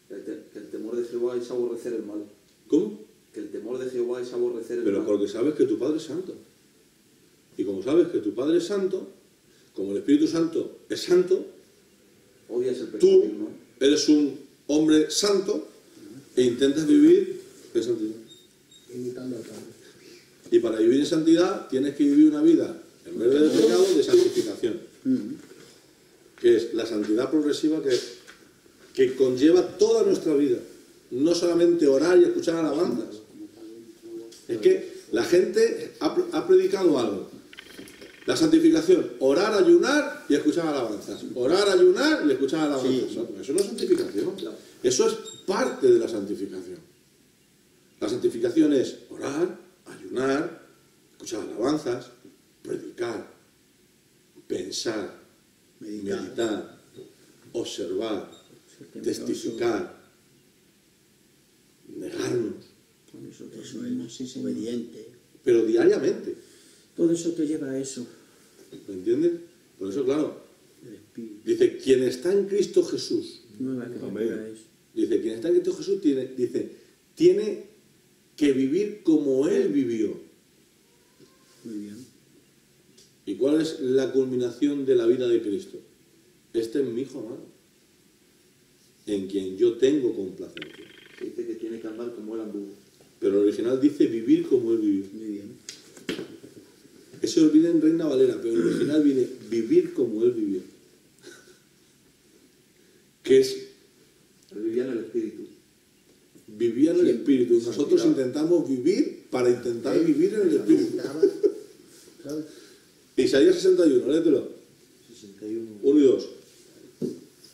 que el temor de Jehová es aborrecer el mal. ¿cómo? Que el temor de Jehová es aborrecer el Pero mal. porque sabes que tu Padre es santo. Y como sabes que tu Padre es santo, como el Espíritu Santo es santo, Odias el pecado, tú ¿no? eres un hombre santo e intentas vivir en santidad. Imitando al Padre. Y para vivir en santidad tienes que vivir una vida, en vez de pecado, de santificación. Que es la santidad progresiva que conlleva toda nuestra vida. No solamente orar y escuchar alabanzas. Es que la gente ha predicado algo. La santificación, orar, ayunar y escuchar alabanzas. Orar, ayunar y escuchar alabanzas. Sí. Eso no es santificación. Eso es parte de la santificación. La santificación es orar, ayunar, escuchar alabanzas, predicar, pensar, meditar, observar, testificar, negarnos, Eso es obediente. pero diariamente. Todo eso te lleva a eso. ¿Me entiendes? Por eso, claro, El Espíritu. dice, quien está en Cristo Jesús, Nueva criatura es. dice, quien está en Cristo Jesús tiene que vivir como Él vivió. Muy bien. ¿Y cuál es la culminación de la vida de Cristo? Este es mi hijo amado, en quien yo tengo complacencia. Se dice que tiene que andar como él anduvo. Pero el original dice vivir como Él vivió. Muy bien. Eso viene en Reina Valera, pero el original viene vivir como Él vivió. Que es, Él vivía en el Espíritu. vivía en el Espíritu. Y nosotros intentamos vivir para intentar vivir en el Espíritu. ¿Sabes? Isaías 61, léetelo. 61. 1 y 2.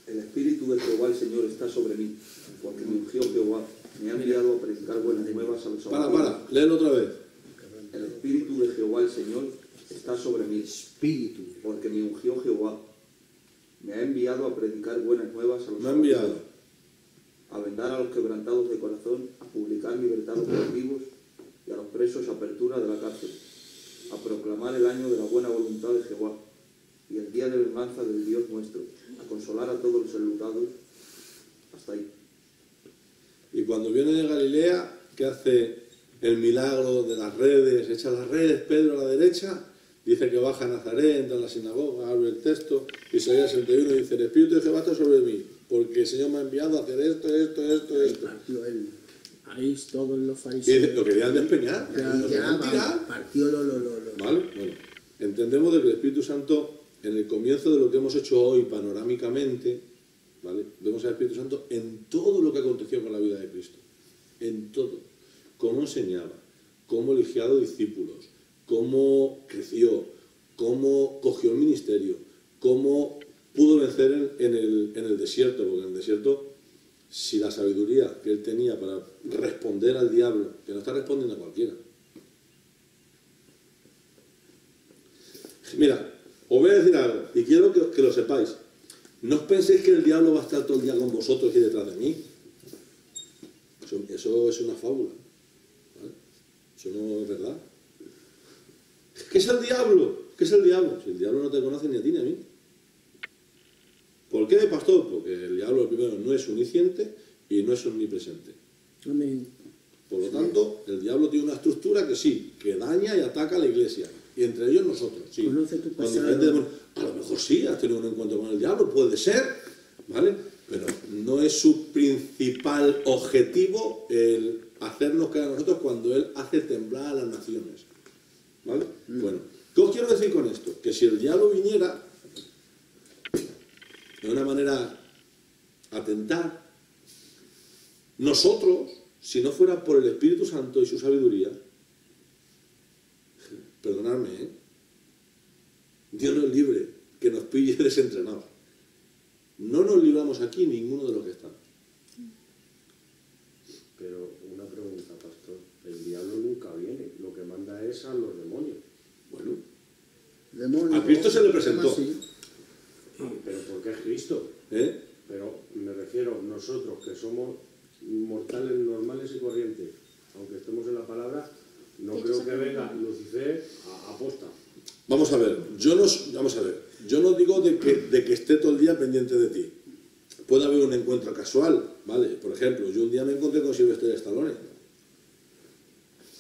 El Espíritu de Jehová el Señor está sobre mí, porque me ungió Jehová. Me ha enviado a predicar buenas nuevas a los Para, léelo otra vez. El Espíritu de Jehová el Señor está sobre mí, Espíritu. porque me ungió Jehová. Me ha enviado a predicar buenas nuevas a los Me ha enviado. a vendar a los quebrantados de corazón, a publicar libertad a los cautivos y a los presos apertura de la cárcel, a proclamar el año de la buena voluntad de Jehová y el día de venganza del Dios nuestro, a consolar a todos los enlutados. Hasta ahí. Y cuando viene de Galilea, ¿qué hace el milagro de las redes? Echa las redes, Pedro a la derecha, dice que baja a Nazaret, entra en la sinagoga, abre el texto, Isaías 61 dice: el Espíritu de Jehová está sobre mí, porque el Señor me ha enviado a hacer esto. Ahí todos los Y fariseos. lo querían despeñar. Partió lo. ¿Vale? Bueno, entendemos de que el Espíritu Santo, en el comienzo de lo que hemos hecho hoy panorámicamente, ¿vale? Vemos al Espíritu Santo en todo lo que aconteció con la vida de Cristo. En todo. Cómo enseñaba, cómo eligió a los discípulos, cómo creció, cómo cogió el ministerio, cómo pudo vencer en el desierto, porque en el desierto, si la sabiduría que él tenía para responder al diablo, que no está respondiendo a cualquiera. Mira, os voy a decir algo, y quiero que lo sepáis. No os penséis que el diablo va a estar todo el día con vosotros y detrás de mí. Eso es una fábula. ¿Vale? Eso no es verdad. ¿Qué es el diablo? ¿Qué es el diablo? Si el diablo no te conoce ni a ti ni a mí. ¿Por qué, pastor? Porque el diablo, primero, no es omnisciente y no es omnipresente. Amén. Por lo tanto, el diablo tiene una estructura que sí, que daña y ataca a la iglesia. Y entre ellos nosotros, sí. Conoce tu Con pasado. diferentes- a lo mejor sí, has tenido un encuentro con el diablo, puede ser, ¿vale? Pero no es su principal objetivo el hacernos caer a nosotros cuando él hace temblar a las naciones. ¿Vale? Bueno, ¿qué os quiero decir con esto? Que si el diablo viniera de una manera a tentar, nosotros, si no fuera por el Espíritu Santo y su sabiduría, perdonadme, Dios nos libre que nos pille desentrenados. No nos libramos aquí ninguno de los que están. Pero una pregunta, pastor. El diablo nunca viene. Lo que manda es a los demonios. Bueno, a Cristo se le presentó. Pero ¿por qué es Cristo? Pero me refiero, nosotros que somos mortales normales y corrientes, aunque estemos en la palabra, no creo que venga Lucifer a aposta. Vamos a ver, yo no digo de que esté todo el día pendiente de ti. Puede haber un encuentro casual, ¿vale? Por ejemplo, yo un día me encontré con Sylvester Stallone.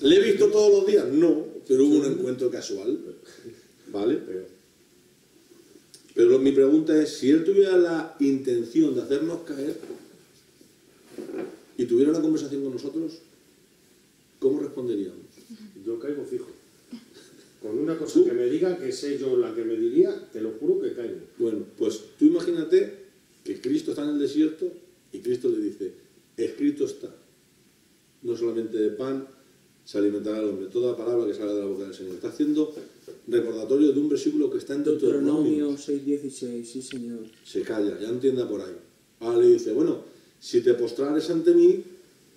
¿Le he visto todos los días? No, pero hubo un encuentro casual, ¿vale? Pero mi pregunta es, si él tuviera la intención de hacernos caer y tuviera una conversación con nosotros, ¿cómo responderíamos? Yo caigo fijo. Con una cosa que me diga, que sé yo la que me diría, te lo juro que caigo. Bueno, pues tú imagínate que Cristo está en el desierto y Cristo le dice, escrito está, no solamente de pan se alimentará el hombre, toda palabra que salga de la boca del Señor. Está haciendo recordatorio de un versículo que está en Deuteronomio 6:16, sí señor. Se calla, ya no entienda por ahí. Ahora le dice, bueno, si te postrares ante mí,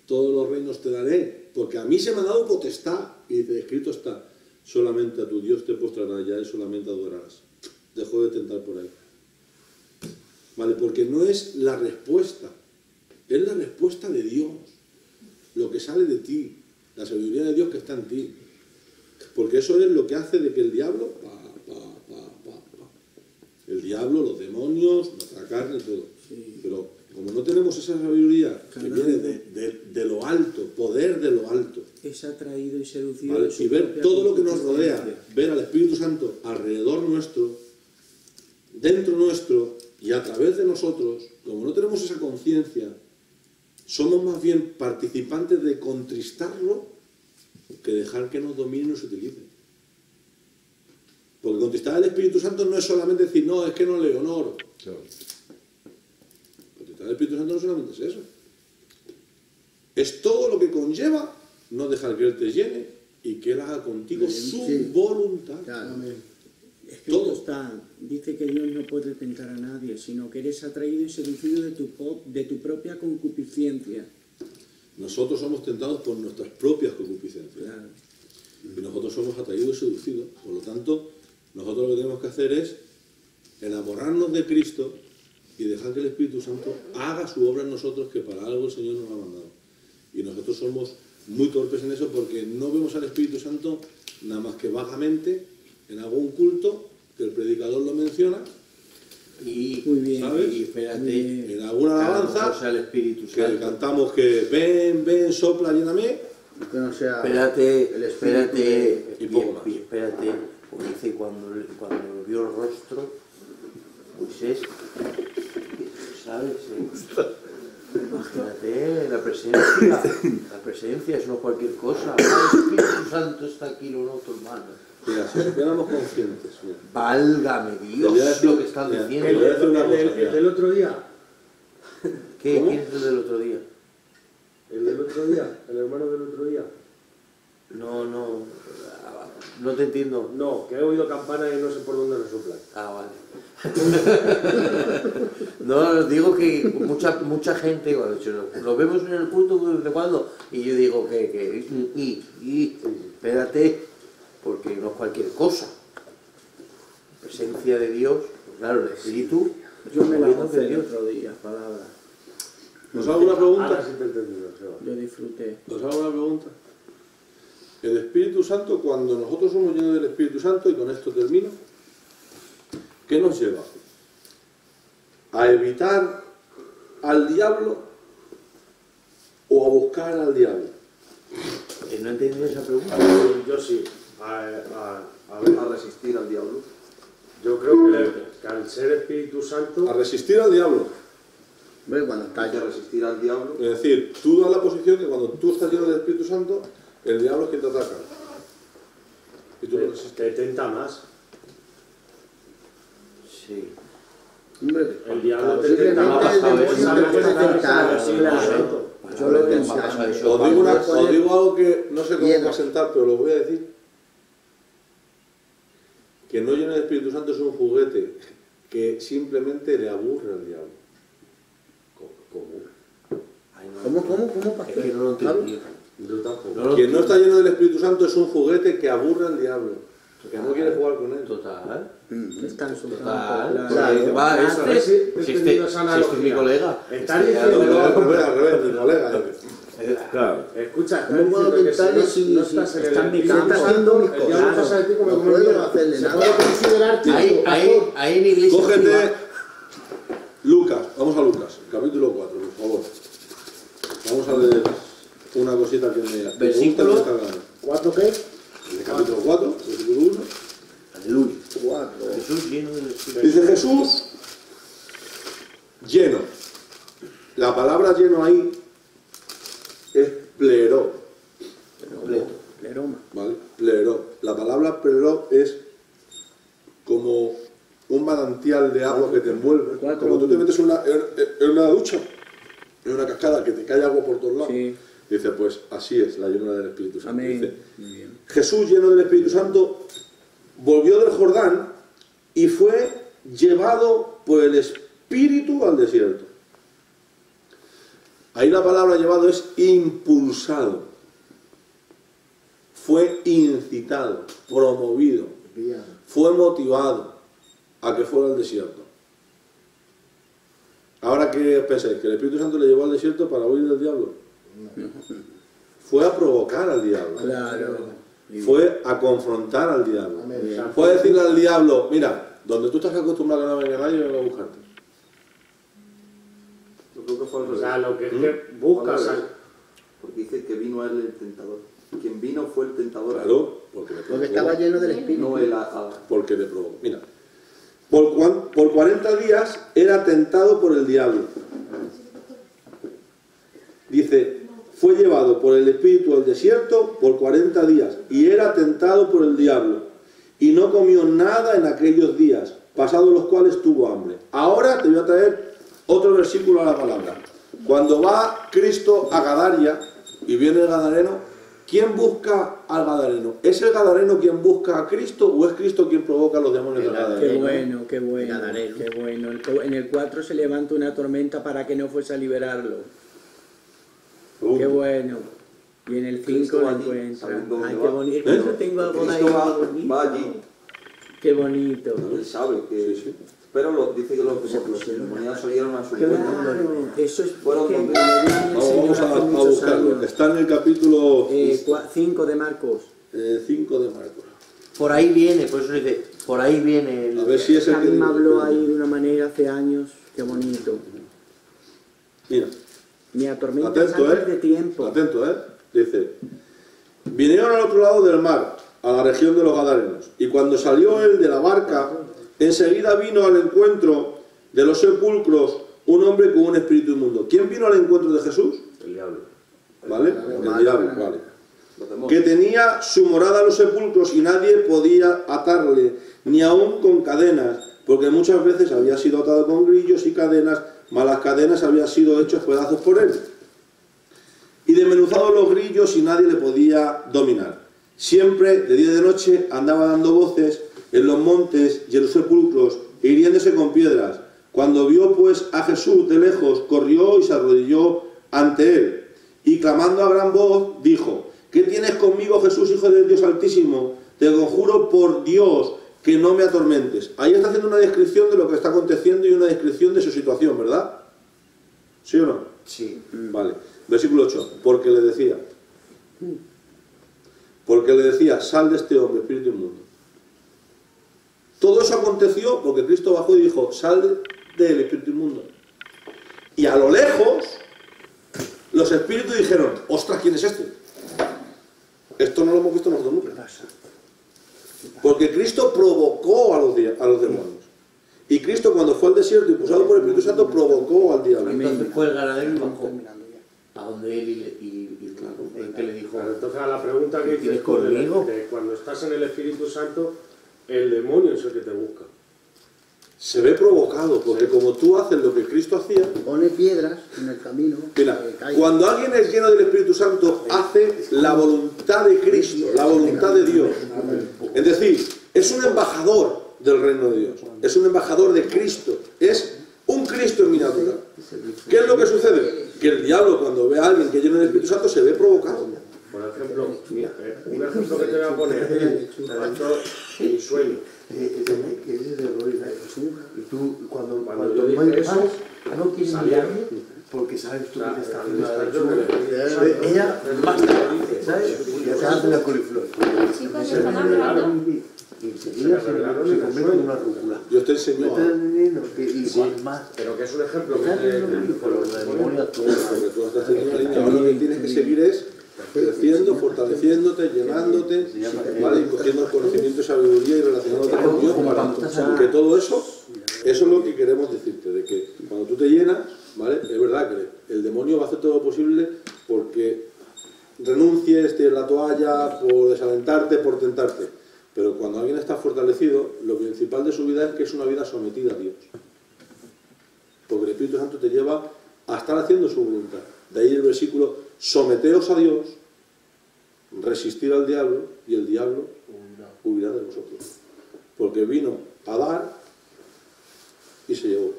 todos los reinos te daré, porque a mí se me ha dado potestad. Y dice, escrito está, solamente a tu Dios te postrarás, ya y solamente adorarás. Dejó de tentar por ahí. Vale, porque no es la respuesta, es la respuesta de Dios, lo que sale de ti, la sabiduría de Dios que está en ti. Porque eso es lo que hace de que el diablo, el diablo, los demonios, nuestra carne, todo. Sí. Pero como no tenemos esa sabiduría que viene de lo alto, poder de lo alto, es atraído y seducido, ¿vale? Y ver todo lo que nos rodea, ver al Espíritu Santo alrededor nuestro, dentro nuestro y a través de nosotros, como no tenemos esa conciencia, somos más bien participantes de contristarlo que dejar que nos domine y nos utilice. Porque contristar al Espíritu Santo no es solamente decir, no, es que no leo, no oro. Claro. Contristar al Espíritu Santo no solamente es eso. Es todo lo que conlleva no dejar que Él te llene y que Él haga contigo su voluntad. Claro. Todo está, dice que Dios no puede tentar a nadie, sino que eres atraído y seducido de tu propia concupiscencia. Nosotros somos tentados por nuestras propias concupiscencias. Claro. Y nosotros somos atraídos y seducidos. Por lo tanto, nosotros lo que tenemos que hacer es enamorarnos de Cristo y dejar que el Espíritu Santo haga su obra en nosotros, que para algo el Señor nos ha mandado. Y nosotros somos muy torpes en eso porque no vemos al Espíritu Santo nada más que vagamente en algún culto, que el predicador lo menciona, y, muy bien, ¿sabes? Y espérate, en alguna alabanza el Espíritu que Santo. cantamos que ven, ven, sopla, lléname. Que no sea Espérate, el espérate, y poco más. espérate, porque dice cuando vio el rostro, Moisés, ¿sabes? Imagínate, la presencia es no cualquier cosa. El Espíritu Santo está aquí, lo noto, hermano. Mira, si fuéramos conscientes. Mira. Válgame Dios, lo que están diciendo. ¿El del otro día? ¿Qué? ¿Quién es el del otro día? ¿El del otro día? ¿El hermano del otro día? No te entiendo. No, que he oído campana y no sé por dónde resoplan. Ah, vale. No, digo que mucha gente, bueno, lo vemos en el culto de vez en cuando, y yo digo espérate, porque no es cualquier cosa. La presencia de Dios, claro, el Espíritu. Yo me la gocé el otro día, palabra. ¿Nos hago una pregunta? Ahora sí te he entendido, Seba. Yo disfruté. ¿Nos hago una pregunta? El Espíritu Santo, cuando nosotros somos llenos del Espíritu Santo, y con esto termino, ¿qué nos lleva? ¿A evitar al diablo o a buscar al diablo? No he entendido esa pregunta. Yo sí. A resistir al diablo. Yo creo que al ser Espíritu Santo... A resistir al diablo. Cuando Hay que resistir al diablo. Es decir, tú das la posición que cuando tú estás lleno del Espíritu Santo, el diablo es quien te ataca. Y tú lo resistes. Te tenta más. Sí. El diablo te simplemente tenta más. el demonio te puede tentar, claro. Yo lo he pensado. Os digo algo que no sé cómo va a sentar, pero lo voy a decir. Que no lleno del Espíritu Santo es un juguete que simplemente le aburre al diablo. ¿Cómo, pastor? Es que no lo entendí. Yo tampoco. Quien no está lleno del Espíritu Santo es un juguete que aburre al diablo. Que no quiere jugar con él. Total. Están Si este es mi colega. Está diciendo... Al revés, mi colega. Claro. Escucha, está No puedo diciendo que mentarle si si no estás en el está Espíritu haciendo mis el diablo cosas. pasa de ti como No como puedo mierda. hacerle Se nada. puede considerarte... Ahí en iglesia... Cógete Lucas, vamos a Lucas, capítulo 4, por favor. Vamos a leer una cosita que me Versículo gusta mucho. ¿4 qué? El capítulo 4, versículo 1. Aleluya. 4. Jesús lleno del Espíritu. Dice Jesús lleno. La palabra lleno ahí es pleró. Pleroma. ¿Vale? Pleró. La palabra pleró es como un manantial de agua que te envuelve. Como tú te metes en una ducha, en una cascada, que te cae agua por todos lados. Sí. Dice, pues así es la llenura del Espíritu Santo. Amén. Dice, Muy bien. Jesús, lleno del Espíritu Santo, volvió del Jordán y fue llevado por el Espíritu al desierto. Ahí la palabra llevado es impulsado. Fue incitado, promovido, fue motivado a que fuera al desierto. Ahora, ¿qué pensáis? ¿Que el Espíritu Santo le llevó al desierto para huir del diablo? Fue a provocar al diablo. Claro. Fue a confrontar al diablo. Fue a decirle al diablo, mira, donde tú estás acostumbrado a que no venga nadie, yo vengo a buscarte. Yo creo que fue al O revés. sea, lo que es que buscas... Porque dice que vino a él el tentador. Quien vino fue el tentador. Claro, porque le Porque provocó. estaba lleno del Espíritu. No él Porque le provocó. Mira, por 40 días era tentado por el diablo. Dice, fue llevado por el Espíritu al desierto por 40 días y era tentado por el diablo y no comió nada en aquellos días, pasados los cuales tuvo hambre. Ahora te voy a traer otro versículo a la palabra. Cuando va Cristo a Gadaria y viene el Gadareno, ¿quién busca al Gadareno? ¿Es el Gadareno quien busca a Cristo o es Cristo quien provoca a los demonios del Gadareno? Qué bueno, qué bueno, qué bueno. En el 4 se levanta una tormenta para que no fuese a liberarlo. Qué bueno. Y en el 5 lo encuentra. Ay, qué bonito. Yo tengo algo de ahí. va allí. Qué bonito. Él sabe que... Sí. Pero dice que los endemoniados salieron a su cuenta. Eso es Fueron que Vamos a buscarlo. Está en el capítulo 5 de Marcos. 5 de Marcos. Por ahí viene, por eso dice, por ahí viene el... A ver si es el que... También me habló ahí de una manera hace años. Qué bonito. Mira. Me atormenta Atento, antes de tiempo. Atento, Dice, vinieron al otro lado del mar, a la región de los Gadarenos, y cuando salió él de la barca, enseguida vino al encuentro de los sepulcros un hombre con un espíritu inmundo. ¿Quién vino al encuentro de Jesús? El diablo. ¿Vale? El diablo, vale. Que tenía su morada en los sepulcros y nadie podía atarle, ni aun con cadenas, porque muchas veces había sido atado con grillos y cadenas, mas las cadenas habían sido hechos pedazos por él. Y desmenuzados los grillos y nadie le podía dominar. Siempre, de día y de noche, andaba dando voces en los montes y en los sepulcros, e hiriéndose con piedras. Cuando vio pues a Jesús de lejos, corrió y se arrodilló ante él. Y clamando a gran voz, dijo: ¿Qué tienes conmigo, Jesús, Hijo del Dios Altísimo? Te conjuro por Dios que no me atormentes. Ahí está haciendo una descripción de lo que está aconteciendo y una descripción de su situación, ¿verdad? ¿Sí o no? Sí. Vale. Versículo 8. Porque le decía, sal de este hombre, espíritu inmundo. Todo eso aconteció porque Cristo bajó y dijo, sal del espíritu inmundo. Y a lo lejos, los espíritus dijeron, ostras, ¿quién es este? Esto no lo hemos visto nosotros nunca. Porque Cristo provocó a los demonios. Y Cristo, cuando fue al desierto, impulsado por el Espíritu Santo, provocó al diablo. Entonces fue el ganadero y bajó a donde él y que le dijo... Claro, entonces a la pregunta que ¿tienes dices conmigo? de cuando estás en el Espíritu Santo, el demonio es el que te busca. Se ve provocado, porque como tú haces lo que Cristo hacía... Pone piedras en el camino. Mira, cuando alguien es lleno del Espíritu Santo, hace la voluntad de Cristo, la voluntad de Dios. Es decir, es un embajador del reino de Dios. Es un embajador de Cristo. Es un Cristo en miniatura. ¿Qué es lo que sucede? Que el diablo, cuando ve a alguien que es lleno del Espíritu Santo, se ve provocado. Por ejemplo, mira, un ejemplo que te voy a poner. Mi sueño. Que ese es el error. Y tú, cuando yo dije eso, no quieres mirarme, porque sabes tú que te está haciendo la lectura. Ella basta, ¿sabes? Ya se hace la coliflor. Chicos, están hablando. Y enseguida se convierte en una rúcula. Yo te enseño igual más. Pero que es un ejemplo que tú estás haciendo una línea. Ahora lo que tienes que seguir es creciendo, fortaleciéndote, llenándote, ¿vale? Y cogiendo el conocimiento y sabiduría y relacionándote con Dios para que todo eso es lo que queremos decirte, de que cuando tú te llenas, ¿vale? Es verdad que el demonio va a hacer todo lo posible porque renuncies, tires la toalla, por desalentarte, por tentarte. Pero cuando alguien está fortalecido, lo principal de su vida es que es una vida sometida a Dios. Porque el Espíritu Santo te lleva a estar haciendo su voluntad. De ahí el versículo, someteos a Dios, resistir al diablo, y el diablo huirá de vosotros. Porque vino a dar y se llevó.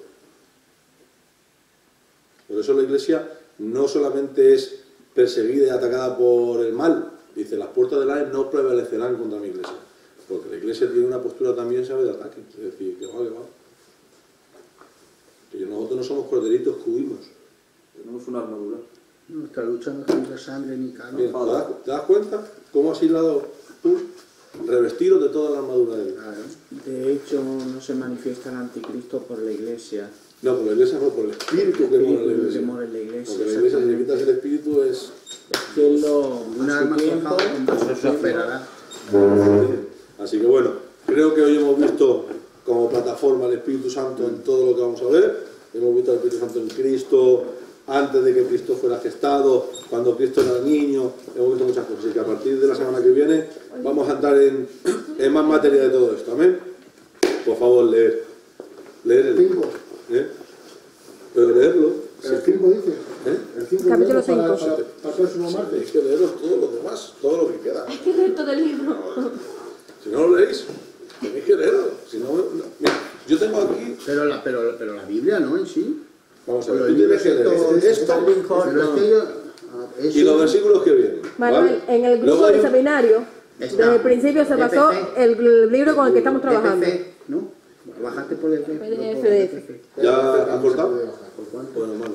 Por eso la Iglesia no solamente es perseguida y atacada por el mal. Dice, las puertas del Hades no prevalecerán contra mi Iglesia. Porque la Iglesia tiene una postura también, ¿sabe?, de ataque. Es decir, que va. Que nosotros no somos corderitos que huimos. Tenemos una armadura. Nuestra lucha no es contra sangre ni carne. Bien, ¿te das cuenta cómo has aislado tú, revestido de toda la armadura de Dios? De hecho, no se manifiesta el anticristo por la Iglesia. No, por la Iglesia no, por el espíritu que mora en la Iglesia. Porque la Iglesia, si le quitas el espíritu, es que un arma forjada se esperará. Así que bueno, creo que hoy hemos visto como plataforma el Espíritu Santo en todo lo que vamos a ver. Hemos visto al Espíritu Santo en Cristo, antes de que Cristo fuera gestado, cuando Cristo era niño. Hemos visto muchas cosas. Así que a partir de la semana que viene vamos a entrar en más materia de todo esto. ¿Amén? Por favor, leer el 5. Pero leerlo. El 5 dice. El 5 Capítulo 5. Para el próximo martes. Hay que leeros todo lo demás, todo lo que queda. Hay que leer todo el libro. Si no lo leéis, tenéis que leerlo. Si no, mira, yo tengo aquí... Pero la Biblia, ¿no? En sí. Vamos a ver, tú tienes que leer esto y los versículos que vienen. Manuel, en el grupo de seminario, desde el principio se pasó el libro con el que estamos trabajando. ¿no? Bájate por el PDF. ¿Ya has cortado? Bueno, malo.